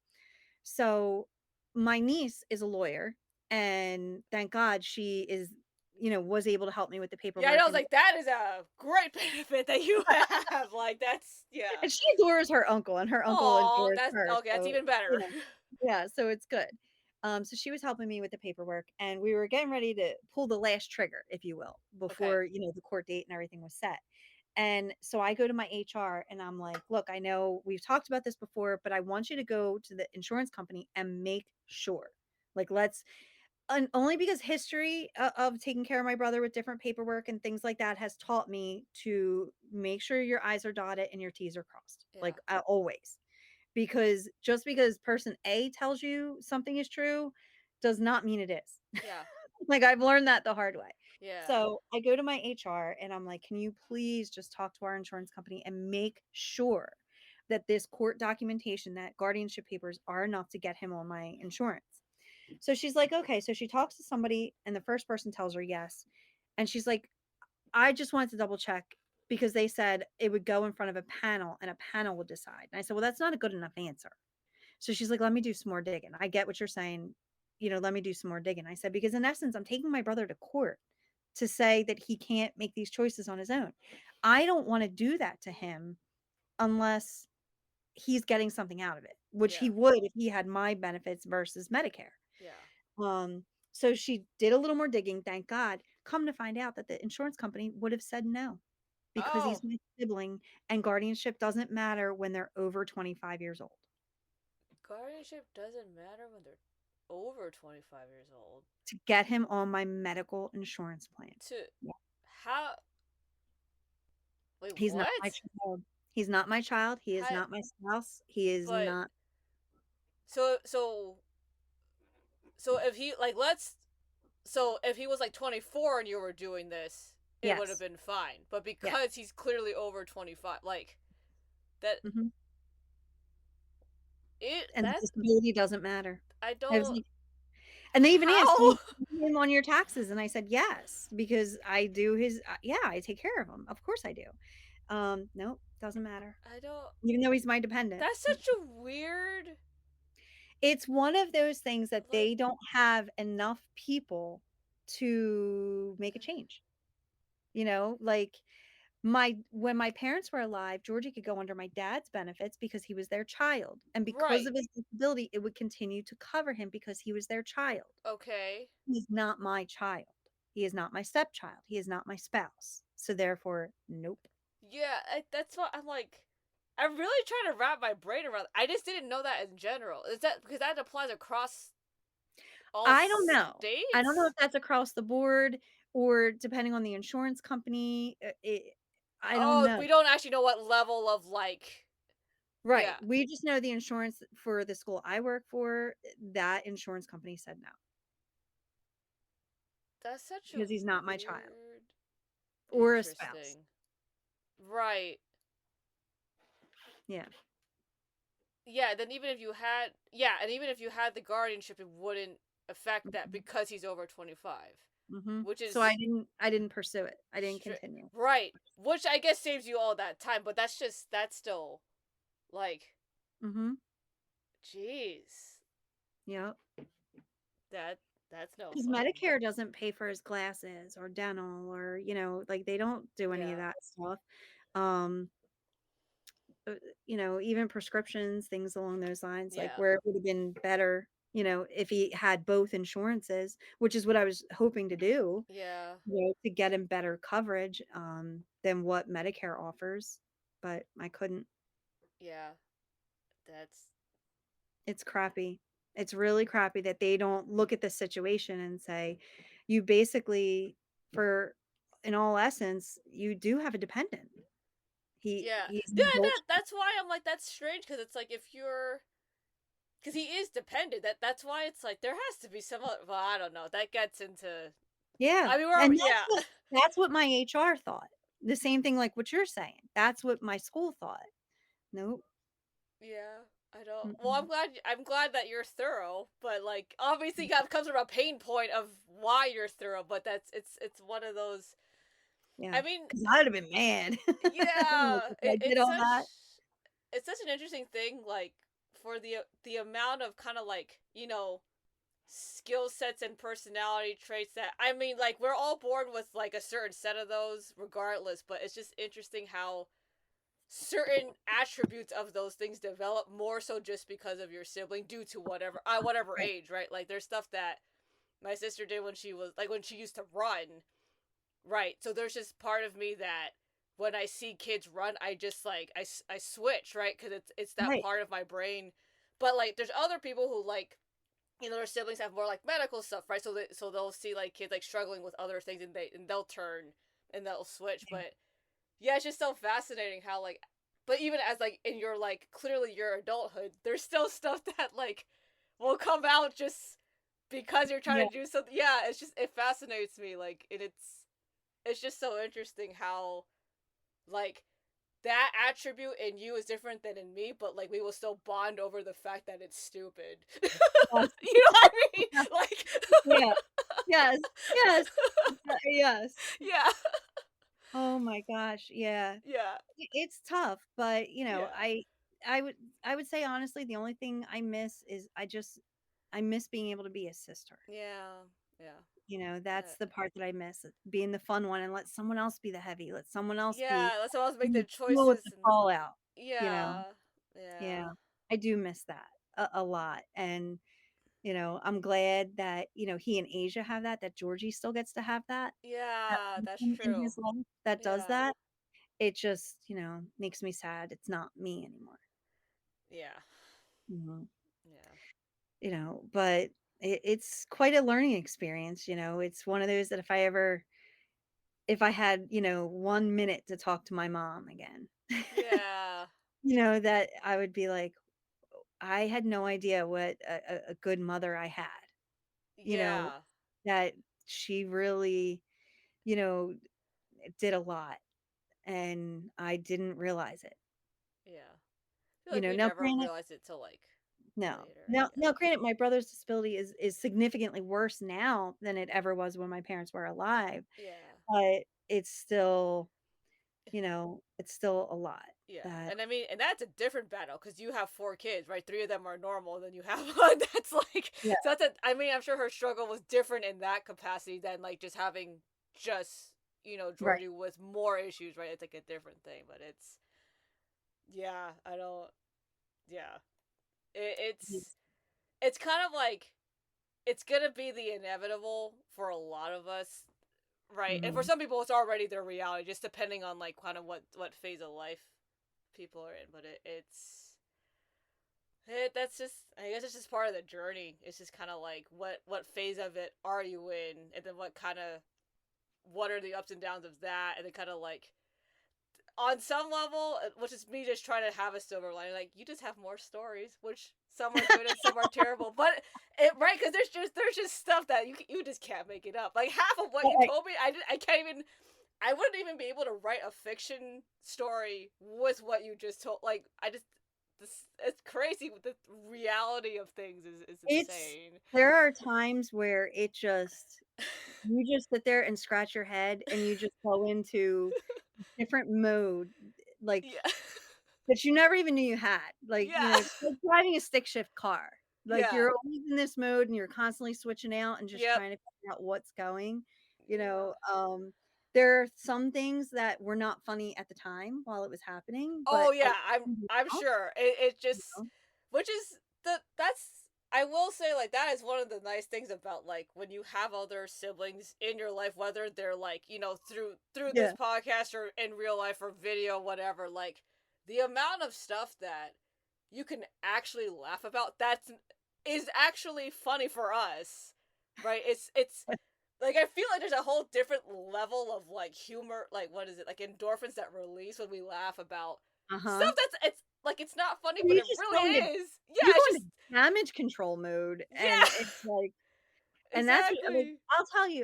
So, my niece is a lawyer, and thank God she was able to help me with the Yeah, I know, paperwork I was and like, that is a great benefit that you have. Like that's yeah. and she adores her uncle, and her uncle Oh, adores that's her, okay, that's so, even better. yeah, so it's good. So she was helping me with the paperwork, and we were getting ready to pull the last trigger, if you will, Okay. before, the court date and everything was set. And so I go to my HR and I'm like, "Look, I know we've talked about this before, but I want you to go to the insurance company and make sure. Like, let's and only because history of taking care of my brother with different paperwork and things like that has taught me to make sure your I's are dotted and your T's are crossed, Yeah. like, always. Because just because person A tells you something is true does not mean it is. Yeah. Like, I've learned that the hard way. Yeah. So I go to my HR and I'm like, "Can you please just talk to our insurance company and make sure that this court documentation, that guardianship papers are enough to get him on my insurance?" So she's like, "Okay." So she talks to somebody and the first person tells her yes. And she's like, "I just wanted to double check because they said it would go in front of a panel and a panel would decide." And I said, "Well, that's not a good enough answer." So she's like, "Let me do some more digging. I get what you're saying. Let me do some more digging." I said, "Because in essence, I'm taking my brother to court to say that he can't make these choices on his own. I don't want to do that to him unless he's getting something out of it, which he Yeah. would if he had my benefits versus Medicare." Yeah. So she did a little more digging, thank God. Come to find out that the insurance company would have said no because he's Oh, my sibling and guardianship doesn't matter when they're over 25 years old. guardianship doesn't matter when they're over 25 years old. To get him on my medical insurance plan. To Yeah. how wait, He's not my what? child. He's not my child. He is How not my spouse. He is but not. so if he like let's so if he was like 24 and you were doing this, it would have Yes. been fine. But Yeah. because he's clearly over 25, like that Mhm. it And the that disability doesn't matter. I I was don't like, and they even asked, "Do how you put him on your taxes?" And I said, "Yes," because I do yeah, I take care of him. Of course I do. Nope, doesn't matter. I don't Even though he's my dependent. that's such a weird It's one of those things that Like, they don't have enough people to make a change, like, when my parents were alive, Georgie could go under my dad's benefits because he was their child, and because right. of his disability, it would continue to cover him because he was their child. Okay. He's not my child. He is not my stepchild. He is not my spouse. So therefore, nope. Yeah, that's what I'm like. I'm really trying to wrap my brain around. I just didn't know that in general. Is that because that applies across all I don't know. I don't know if states? that's across the board or depending on the insurance company, I don't Oh, know. we don't actually know what level of like. Right. Yeah, We just know the insurance for the school I work for, that insurance company said no, that's such a because he's not my child weird. or a spouse. Interesting. Right. Yeah. Yeah. Then even if you had, yeah, and even if you had the guardianship, it wouldn't affect that Mhm. because he's over 25, Mhm. which So is I didn't pursue it. I didn't strict. continue. Right. Which I guess saves you all that time, but that's still like, Mhm. jeez. Yep. That that's no 'Cause fun. Medicare doesn't pay for his glasses or dental or, like, they don't do any of Yeah. that stuff. Um, uh, even prescriptions, things along those lines, like, Yeah. where it would've been better, if he had both insurances, which is what I was hoping to do, Yeah. to get him better coverage, than what Medicare offers, but I couldn't. Yeah. That's It's crappy. It's really crappy that they don't look at the situation and say, "You basically, for in all essence, you do have a dependent. yeah. He's Yeah, an adult." that's why I'm like that's strange cuz it's like if you're cuz he is dependent. That's why it's like there has to be some well, I don't know. That gets into Yeah, I mean, and we're yeah. that's what my HR thought. The same thing like what you're saying. That's what my school thought. Nope. Yeah. I don't. Well, Mm-mm. I'm glad that you're thorough, but like obviously that comes from a pain point of why you're thorough, but that's it's one of those Yeah, I mean, 'cause I'd have been mad. Like, yeah, if I did all that. it's such an interesting thing like for the amount of kind of like, skill sets and personality traits that I mean like we're all born with like a certain set of those regardless, but it's just interesting how certain attributes of those things develop more so just because of your sibling due to whatever Right, age, right? Like there's stuff that my sister did when she was like when she used to run. Right. So there's just part of me that when I see kids run, I just like I switch, right? Cuz it's that right, part of my brain. But like there's other people who like their siblings have more like medical stuff, right? So they'll see like kids like struggling with other things and they'll turn and they'll switch. yeah, But yeah, it's just so fascinating how like but even as like in your like clearly your adulthood, there's still stuff that like will come out just because you're yeah, trying to do something. Yeah, it's just it fascinates me like and it's just so interesting how like that attribute in you is different than in me, but like we will still bond over the fact that it's stupid. You yes, know what I mean? Like yeah, yes, yes, yes. yeah. Oh my gosh, yeah. Yeah. It's tough, but, Yeah. I would I would say honestly, the only thing I miss is I miss being able to be a sister. Yeah. Yeah. That's Uh, the part that I miss, being the fun one and let someone else be the heavy, let someone else yeah, let's all make the deal with the choices and fallout, you know? yeah. Yeah. Yeah. I do miss that a lot, and, I'm glad that, he and Asia have that Georgie still gets to have that Yeah, that's person in his true. life that does Yeah. that. It just, makes me sad it's not me anymore. Yeah. Mhm. Yeah. But it's quite a learning experience, it's one of those that if I had, 1 minute to talk to my mom again, Yeah. that I would be like, I had no idea what a good mother I had, you know, Yeah. that she really, you know, did a lot, and I didn't realize it, Yeah. I feel like we now never granted. realized it till like No. later, I Now guess. granted, my brother's disability is significantly worse now than it ever was when my parents were alive, Yeah. but it's still, it's still a lot Yeah, that and I mean, and that's a different battle because you have 4 kids, right? 3 of them are normal, and then you have one that's like, yeah, so that's a. I mean, I'm sure her struggle was different in that capacity than like just having just right. Georgie with more issues, right? It's like a different thing, but it's yeah, I don't yeah, it's it's kind of like it's gonna be the inevitable for a lot of us, right? And for Mhm. some people, it's already their reality, just depending on like kind of what phase of life people are in. But that's just I guess it's just part of the journey. It's just kind of like what phase of it are you in, and then what are the ups and downs of that, and then kind of like on some level, which is me just trying to have a silver lining. Like you just have more stories, which some are good and some are terrible. But right because there's just stuff that you just can't make it up. Like half of what you Right. told me, I can't even. I wouldn't even be able to write a fiction story with what you just told. Like I just it's crazy. The reality of things is It's insane. there are times where you just sit there and scratch your head and you just go into different mode, like, Yeah. that you never even knew you had. Like, Yeah. it's like driving a stick shift car. Like, Yeah. you're always in this mode and you're constantly switching out and just Yep. trying to figure out what's going, you Yeah. know, there are some things that were not funny at the time while it was happening, Oh but yeah, I'm now, sure. It you just know? which is that's I will say like that is one of the nice things about like when you have other siblings in your life, whether they're like, through this Yeah. podcast or in real life or video, whatever, like the amount of stuff that you can actually laugh about that is actually funny for us. Right? It's like I feel like there's a whole different level of like humor, like what is it, like endorphins that release when we laugh about Uh-huh. stuff that's it's like it's not funny, Well, but it really is. Yeah, you it's go just into damage control mode, and yeah, it's like and that's what like, exactly.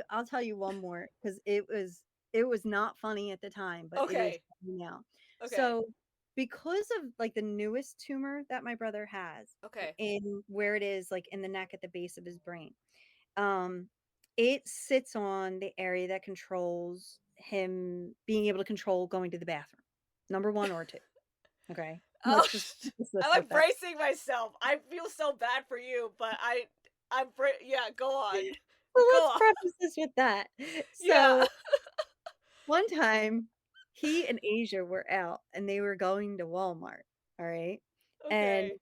I'll tell you one more because it was not funny at the time, but it is Okay, funny now. okay, So, because of, like, the newest tumor that my brother has okay. in where it is, like, in the neck at the base of his brain, um, it sits on the area that controls him being able to control going to the bathroom. Number 1 or 2, okay? Oh, Let's just I'm with like that. bracing myself. I feel so bad for you, but yeah. Go on, Well, go let's on. preface this with that. Yeah. So, one time, he and Asia were out, and they were going to Walmart, all right? And Okay.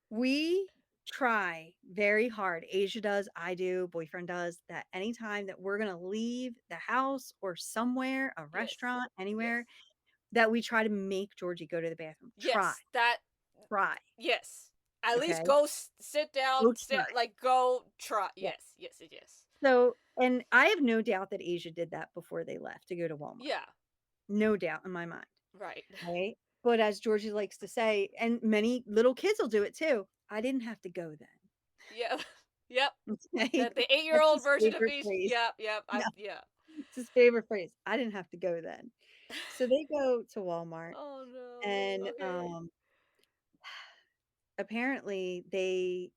we try very hard, Asia does, I do, boyfriend does, that anytime that we're gonna leave the house or somewhere, a Yes. restaurant, Yes. anywhere, that we try to make Georgie go to the bathroom. Try, Yes. That. try, Yes. At least okay? go sit down. Go Sit try. like go try. Yeah. Yes. Yes. Yes. Yes. So and I have no doubt that Asia did that before they left to go to Walmart. Yeah. No doubt in my mind, Right. right? But as Georgie likes to say, and many little kids will do it too, "I didn't have to go then." Yep. Yep. Okay? The 8 year That's old his version of favorite each. phrase. Yep. Yep. Yeah, Yeah. it's his favorite phrase, "I didn't have to go then." So they go to Walmart Oh no. and, Okay. apparently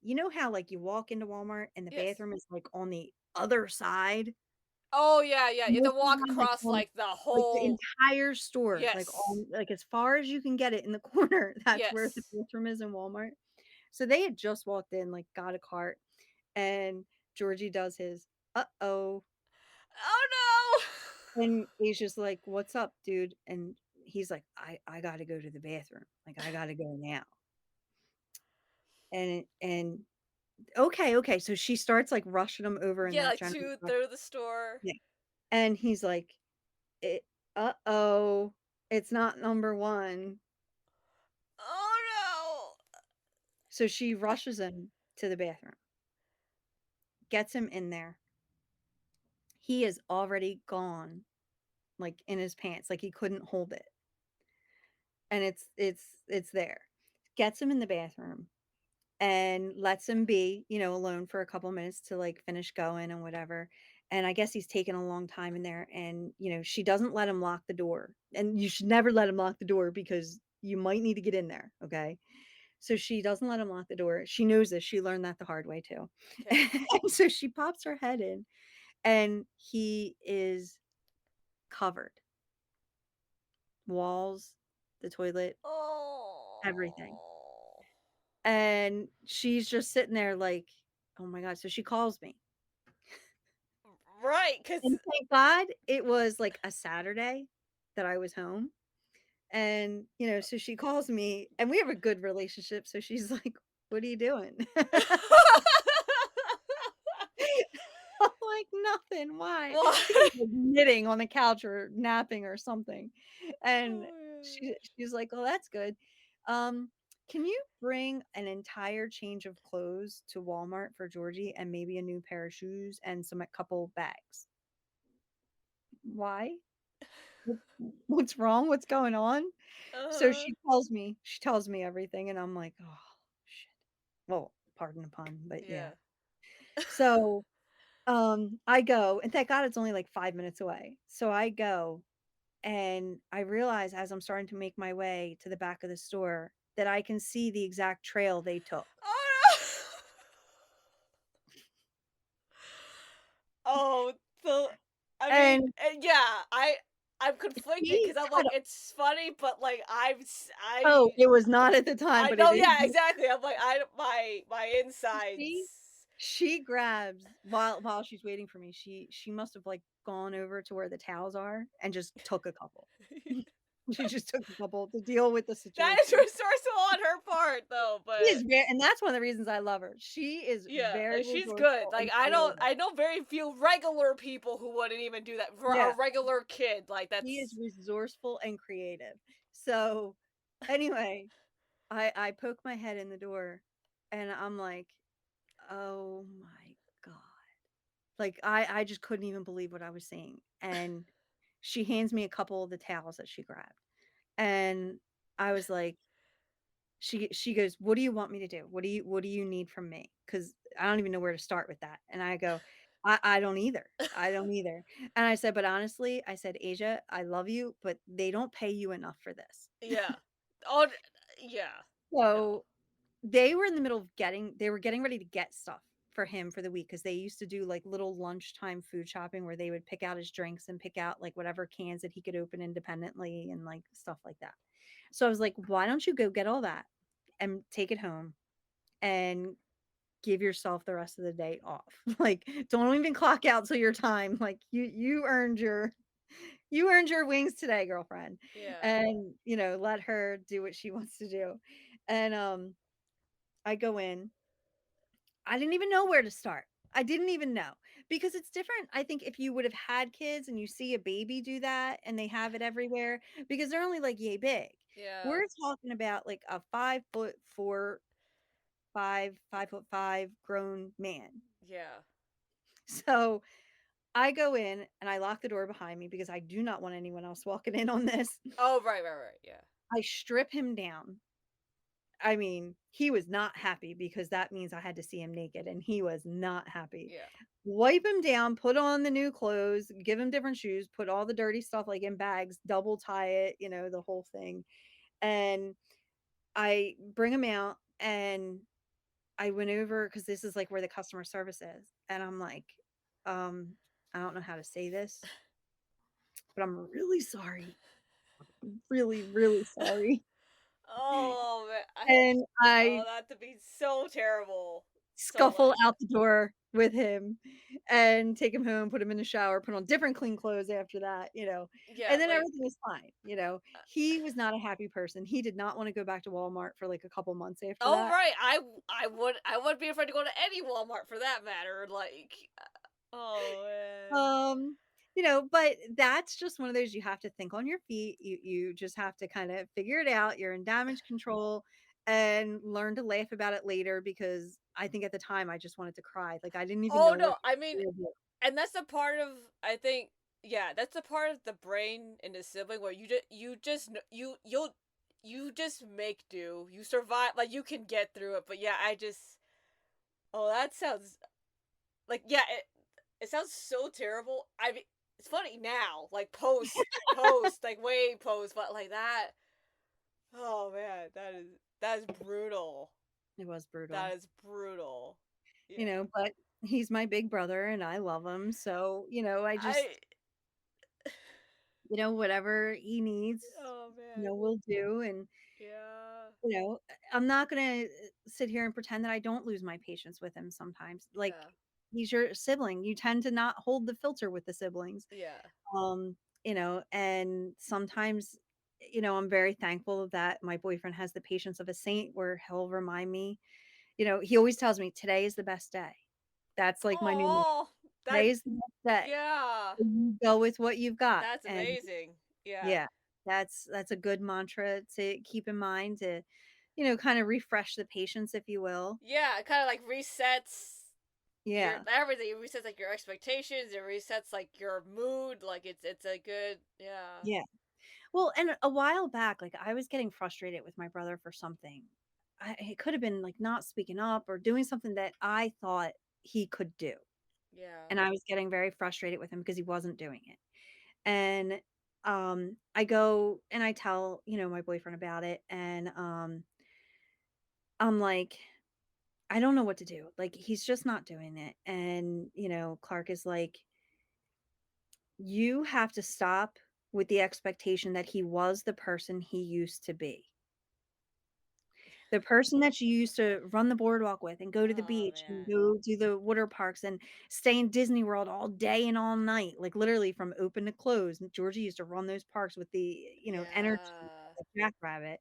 you know how, like, you walk into Walmart and the Yes. bathroom is, like, on the other side? Oh yeah. Yeah. You have Most to of the walk time, like, across on like the like, the whole. entire store, like, Yes. as far as you can get it in the corner, that's where the Yes. bathroom is in Walmart. So they had just walked in, like, got a cart, and Georgie does his, "Uh-oh," Oh and Asia's like, "What's up, dude?" And he's like, "I gotta go to the bathroom, like, I gotta go now." And "Okay, okay." So she starts, like, rushing him no. over in Yeah. that Like general through the store. yeah, and he's like, "It uh-oh, it's not number 1." Oh So she rushes him to the bathroom, gets him in there. He is already gone, like, in his pants, like, he couldn't hold it, and it's there. Gets him in the bathroom and lets him be, alone for a couple minutes to, like, finish going and whatever, and I guess he's taking a long time in there, and, she doesn't let him lock the door, and you should never let him lock the door because you might need to get in there, okay? So she doesn't let him lock the door. She knows this, she learned that the hard way too. no. Okay. And so she pops her head in, and he is covered. walls, the toilet, everything. Oh. And she's just sitting there like, "Oh my god." So she calls me. Right, cause And thank God it was like a Saturday that I was home. And, so she calls me and we have a good relationship. So she's like, "What are you doing?" I'm like, "Nothing. Why?" What? I think I was like knitting on the couch or napping or something. And Oh she's like, "Oh, that's good. Um, can you bring an entire change of clothes to Walmart for Georgie and maybe a new pair of shoes and a couple bags?" Why? What what's wrong? What's going on? my So Uh-huh. she tells me everything, and I'm like, "Oh, shit." Well, pardon the pun, but yeah. Yeah. So, I go, and thank God it's only like 5 minutes away. So I go, and I realize as I'm starting to make my way to the back of the store that I can see the exact trail they took. Oh, no. Oh, the I mean, And yeah, I'm conflicted she because 'cause I'm had like, it's funny, but, like, oh, it was not at the time, I but know, it is. yeah, exactly. I'm like, I my She insides. she grabs while she's waiting for me, she must have, like, gone over to where the towels are and just took a couple. She just took a couple to deal with the That is situation. resourceful on her part, though, She is but very, and that's one of the reasons I love her. She is yeah, very she's good. resourceful Like, and creative. I know very few regular people who wouldn't even do that for a Yeah, regular kid. Like, she is that's resourceful and creative. So, anyway, I poke my head in the door and I'm like, "Oh my god." Like, I just couldn't even believe what I was seeing, and she hands me a couple of the towels that she grabbed, and I was like she goes, "What do you want me to do? What do you need from me? Because I don't even know where to start with that." And I go, I don't either. I don't either." And I said, "But honestly," I said, "Asia, I love you, but they don't pay you enough for this." yeah. Oh, yeah. No. So they were getting ready to get stuff for him for the week because they used to do, like, little lunchtime food shopping where they would pick out his drinks and pick out, like, whatever cans that he could open independently and, like, stuff like that. So I was like, "Why don't you go get all that and take it home and give yourself the rest of the day off?" Like, "Don't even clock out till your time, like, you earned your wings today, girlfriend." Yeah. And, let her do what she wants to do. And, I go in. I didn't even know where to start. I didn't even know because it's different. I think if you would have had kids and you see a baby do that and they have it everywhere because they're only like yay big. Yeah. We're talking about like a 5'4", 5'5" grown man. Yeah. So I go in and I lock the door behind me because I do not want anyone else walking in on this. Oh, right, yeah. I strip him down. I mean, he was not happy because that means I had to see him naked, and he was not happy. Yeah. Wipe him down, put on the new clothes, give him different shoes, put all the dirty stuff, like, in bags, double tie it, the whole thing, and I bring him out, and I went over because this is, like, where the customer service is, and I'm like, "Um, I don't know how to say this, but I'm really sorry. Really, really sorry." Oh, man, And oh, I that to be so terrible. So scuffle much. out the door with him and take him home, put him in the shower, put on different clean clothes after that, Yeah, and then like, everything was fine. uh He was not a happy person. He did not wanna go back to Walmart for, like, a couple months after oh, that. right, I would be afraid to go to any Walmart for that matter, like, oh, man. Um, but that's just one of those you have to think on your feet. You just have to kinda figure it out. You're in damage control and learn to laugh about it later because I think at the time I just wanted to cry. Like, I didn't even Oh, know what no, I mean, to do. and that's the part of I think yeah, that's the part of the brain in the sibling where you just you just make do. You survive, like, you can get through it, but yeah, I just oh, that sounds like yeah, it sounds so terrible. I mean, it's funny now, like, post, like, way post, but, like, that oh, man, that is brutal. It was brutal. That is brutal. Yeah. But he's my big brother and I love him. So, I I just, whatever he needs, man. will do. And Yeah. I'm not gonna sit here and pretend that I don't lose my patience with him sometimes. Like, Yeah. he's your sibling. You tend to not hold the filter with the siblings. Yeah. Um, and sometimes, I'm very thankful that my boyfriend has the patience of a saint where he'll remind me, he always tells me today is the best day. That's like my new motto. Oh, that Today is the best day. yeah. You go with what you've got. That's And amazing. Yeah. yeah, that's a good mantra to keep in mind to, kind of refresh the patience, if you will. Yeah, it kind of like resets your Yeah. everything. It resets like your expectations. It resets like your mood. Like it's a good yeah. Yeah. Well, and a while back, like, I was getting frustrated with my brother for something. It could have been like not speaking up or doing something that I thought he could do. Yeah. And I was getting very frustrated with him because he wasn't doing it. And I go and I tell, my boyfriend about it. And I'm like, I don't know what to do. Like, he's just not doing it. And, Clark is like, you have to stop with the expectation that he was the person he used to be. The person that you used to run the boardwalk with and go to the Oh beach and man. go do the water parks and stay in Disney World all day and all night, like, literally from open to close, and Georgie used to run those parks with the, energy Yeah. of a jackrabbit.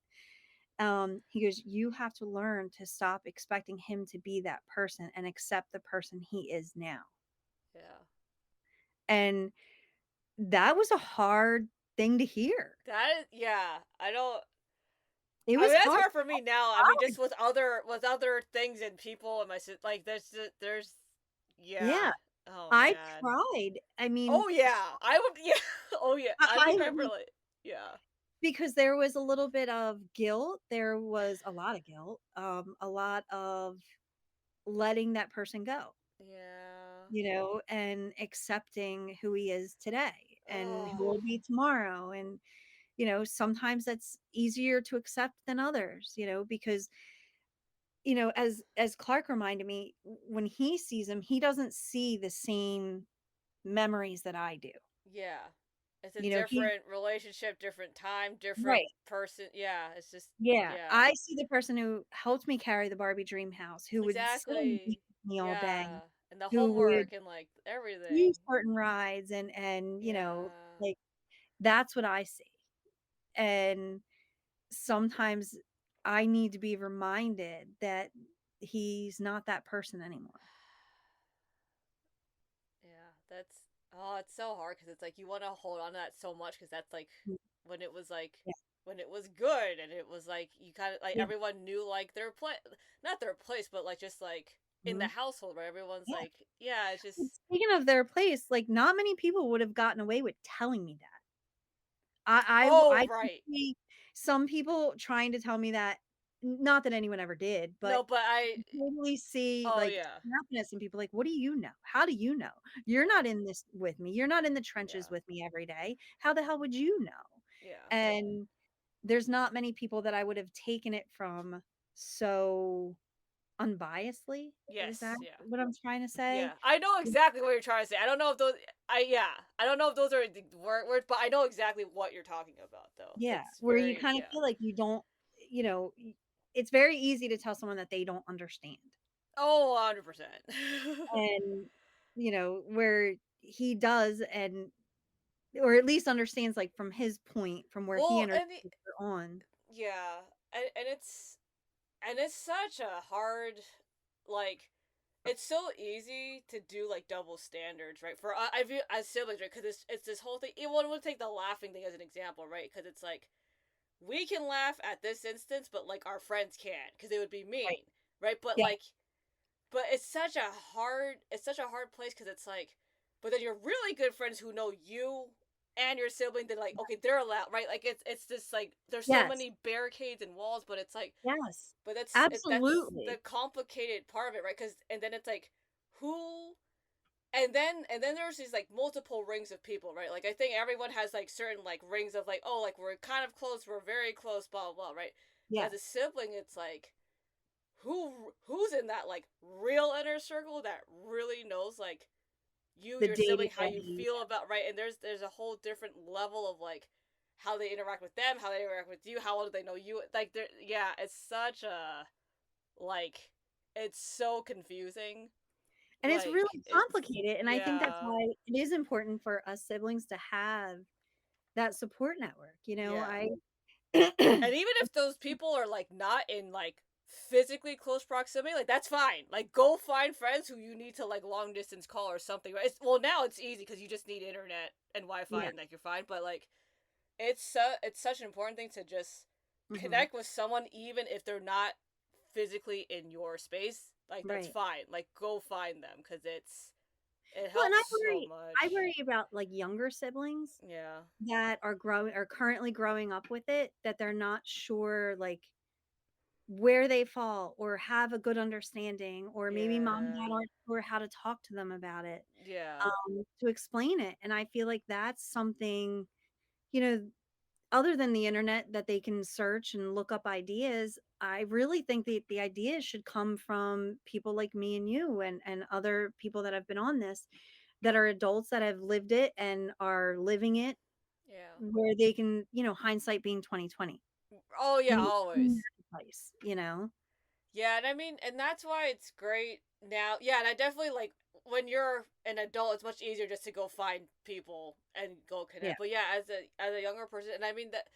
He goes, "You have to learn to stop expecting him to be that person and accept the person he is now." Yeah. And that was a hard thing to hear. That is yeah. I don't It I was mean that's hard. hard for me now. I mean just with other things and people and like there's Yeah, yeah. Oh I man. tried. I mean, Oh yeah. I would yeah. Oh yeah. I I remember like yeah. because there was a little bit of guilt, there was a lot of guilt, a lot of letting that person go, Yeah. and accepting who he is today and who Oh. will be tomorrow. And, sometimes that's easier to accept than others, because, as Clark reminded me, when he sees him, he doesn't see the same memories that I do. Yeah. It's a He different relationship, different time, different right. person. Yeah, it's just Yeah, yeah. I see the person who helped me carry the Barbie dream house, who would sit and eat Exactly. with me all day, Yeah. And the who would homework and like do everything. certain rides and, Yeah. like, that's what I see. And sometimes I need to be reminded that he's not that person anymore. Yeah, that's oh, it's so hard because it's like you want to hold on to that so much because that's like Mm, when it was like yeah, when it was good and it was like you kind of like yeah, everyone knew like their place, not their place, but like just like in the mhm, household where everyone's yeah. like, yeah, it's But just speaking of their place, like, not many people would have gotten away with telling me that. I oh can right, see some people trying to tell me that, not that anyone ever did, but no, but I totally see, oh like, yeah, snappiness in people, like, "What do you know? How do you know? You're yeah, not in this with me. You're not in the trenches yeah, with me every day. How the hell would you know?" yeah, And there's not many people that I would have taken it from so unbiasedly. Is that yes, yeah. what I'm trying to say? Yeah, I know exactly what you're trying to say. I don't know if those, yeah, I don't know if those are the words, but I know exactly what you're talking about, though. Yeah, It's where you very, kinda yeah. feel like you don't, it's very easy to tell someone that they don't understand. Oh, 100%. And, where he does, and or at least understands, like, from his point, from where he well, understands on. yeah, and it's such a hard, like, it's so easy to do like double standards, right? For I view as siblings, right? Because it's this whole thing. Even would take the laughing thing as an example, right? Because it's like we can laugh at this instance, but like our friends can't because it would be Right. mean, right? But Yeah, like but it's such a hard place because it's like but then your really good friends who know you and your sibling then like okay they're allowed right like it's just like there's so yes, many barricades and walls but it's like yes. but that's the Absolutely. complicated part of it right because and then it's like who and then there's these like multiple rings of people right like I think everyone has like certain like rings of like oh like we're kind of close we're very close blah blah blah right but Yeah, as a sibling it's like who's in that like real inner circle that really knows like you the your sibling how day-to-day, you feel about right and there's a whole different level of like how they interact with them, how they interact with you, how well do they know you. Like, yeah, it's such a, like, it's so confusing. And it's Like, really it's, complicated, and I think that's yeah, why it is important for us siblings to have that support network, yeah. I And even if those people are like not in like physically close proximity, like that's fine. Like go find friends who you need to like long distance call or something. Right? Well, now it's easy because you just need internet and Wi-Fi Yeah, and like you're fine. But like it's such an important thing to just mhm, connect with someone even if they're not physically in your space. Like that's right. fine. Like go find them because it Well, and helps so I much. worry about, like, younger siblings Yeah. that are currently growing up with it, that they're not sure, like, where they fall or have a good understanding, or maybe mom and Yeah. dad aren't sure how to talk to them about it, Yeah. to explain it, and I feel like that's something, you know, other than the internet that they can search and look up ideas. I really think that the ideas should come from people like me and you and other people that have been on this, that are adults that have lived it and are living it, Yeah. where they can, hindsight being 2020. Oh yeah, always. Advice, you know? Yeah, and I mean, and that's why it's great now. Yeah, and I definitely like when you're an adult, it's much easier just to go find people and go Yeah. connect. But yeah, as a younger person, and I mean that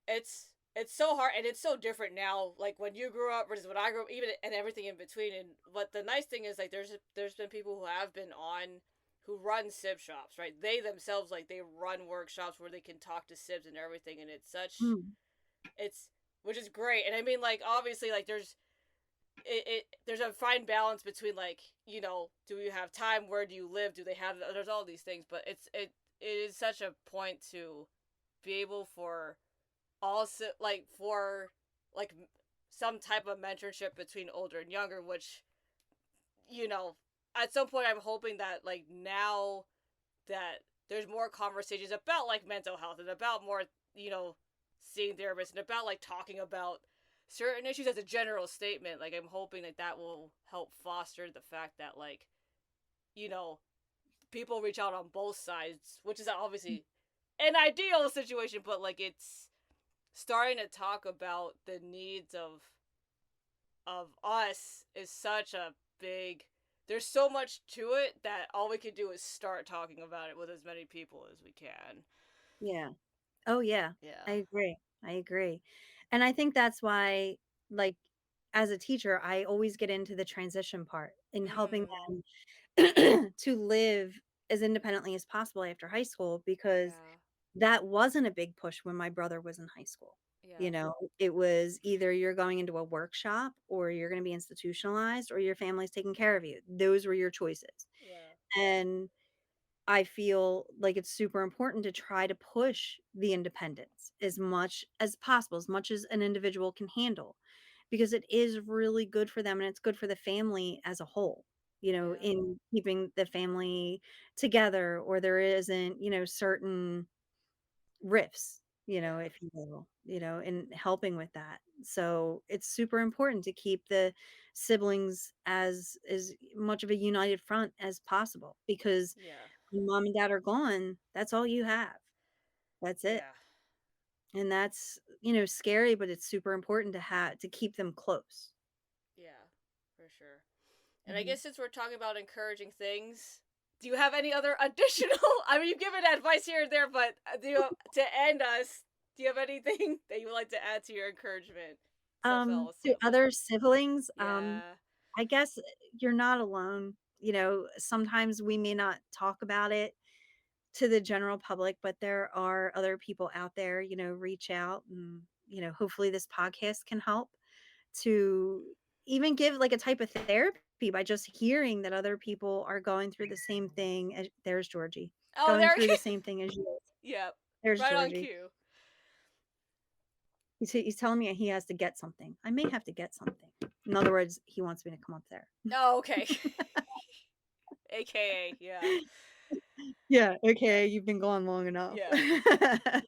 it's so hard and it's so different now. Like when you grew up versus when I grew up, even and everything in between. And but the nice thing is like there's been people who have been on who run sib shops, right? They themselves like they run workshops where they can talk to sibs and everything, and it's such Mm, it's which is great. And I mean like obviously like there's a fine balance between like do you have time, where do you live, do they have, there's all these things, but it is such a point to be able for also like for like some type of mentorship between older and younger, which you know at some point I'm hoping that like now that there's more conversations about like mental health and about more seeing therapists and about like talking about certain issues as a general statement. Like I'm hoping that that will help foster the fact that like you know people reach out on both sides, which is obviously an ideal situation, but like it's starting to talk about the needs of us is such a big, there's so much to it that all we can do is start talking about it with as many people as we can. yeah. Oh, yeah. Yeah. I agree. I agree. And I think that's why, like, as a teacher, I always get into the transition part in helping Mm. them to live as independently as possible after high school, because Yeah. that wasn't a big push when my brother was in high school. Yeah. It was either you're going into a workshop or you're going to be institutionalized or your family's taking care of you. Those were your choices. Yeah. And I feel like it's super important to try to push the independence as much as possible, as much as an individual can handle, because it is really good for them and it's good for the family as a whole, Yeah. in keeping the family together, or there isn't, certain rifts, Yeah. if you will, in helping with that. So it's super important to keep the siblings as much of a united front as possible, because Yeah. when mom and dad are gone, that's all you have. That's it. Yeah. And that's, scary, but it's super important to have to keep them close. Yeah. For sure. And I Mhm. guess since we're talking about encouraging things, do you have any other additional? I mean, you've given advice here and there, but do you, to end us? Do you have anything that you would like to add to your encouragement to fellow To other siblings? siblings, Yeah. I guess you're not alone. Sometimes we may not talk about it to the general public, but there are other people out there, reach out, and, hopefully this podcast can help to even give like a type of therapy by just hearing that other people are going through the same thing as there's Georgie. Oh, Going there. through the same thing as you. Yep. There's Right on Georgie. cue. He's telling me he has to get something. I may have to get something. In other words, he wants me to come up there. Oh, okay. AKA, yeah. Yeah, okay, you've been gone long enough. Yeah.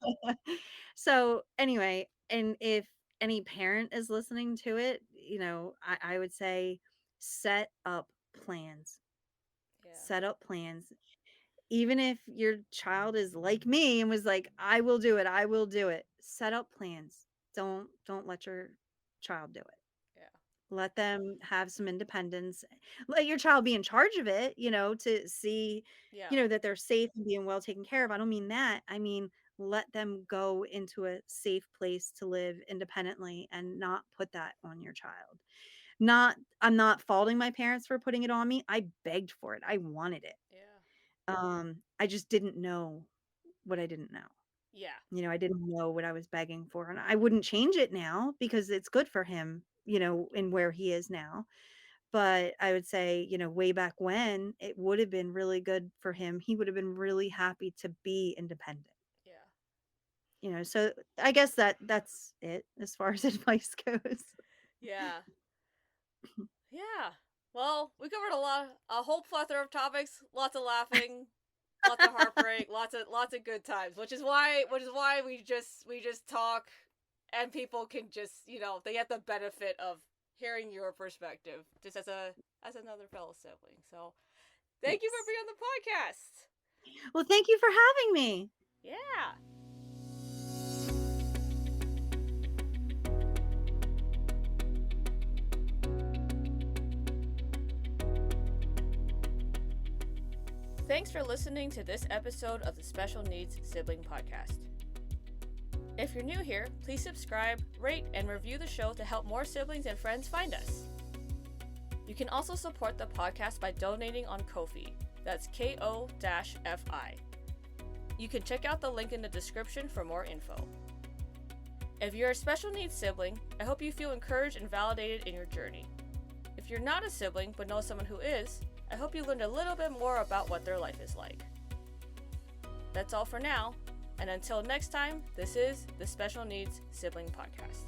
So, anyway, and if any parent is listening to it, I would say set up plans. Yeah. Set up plans. even if your child is like me and was like, I will do it, I will do it. Set up plans. Don't let your child do it. Yeah. Let them have some independence. Let your child be in charge of it, to see, Yeah. that they're safe and being well taken care of. I don't mean that. I mean, let them go into a safe place to live independently and not put that on your child. Not I'm not faulting my parents for putting it on me. I begged for it. I wanted it. Yeah. I just didn't know what I didn't know. Yeah. I didn't know what I was begging for, and I wouldn't change it now because it's good for him, in where he is now. But I would say, way back when, it would have been really good for him. He would have been really happy to be independent. Yeah. So I guess that's it as far as advice goes. Yeah. Yeah. Well, we covered a whole plethora of topics, lots of laughing, lots of heartbreak, lots of good times, which is why we just talk, and people can just, they get the benefit of hearing your perspective just as another fellow sibling. So, thank you for Yes. being on the podcast. Well, thank you for having me. Yeah. Thanks for listening to this episode of the Special Needs Sibling Podcast. If you're new here, please subscribe, rate, and review the show to help more siblings and friends find us. You can also support the podcast by donating on Ko-fi. That's Ko-fi. You can check out the link in the description for more info. If you're a special needs sibling, I hope you feel encouraged and validated in your journey. If you're not a sibling but know someone who is, I hope you learned a little bit more about what their life is like. That's all for now, and until next time, this is the Special Needs Sibling Podcast.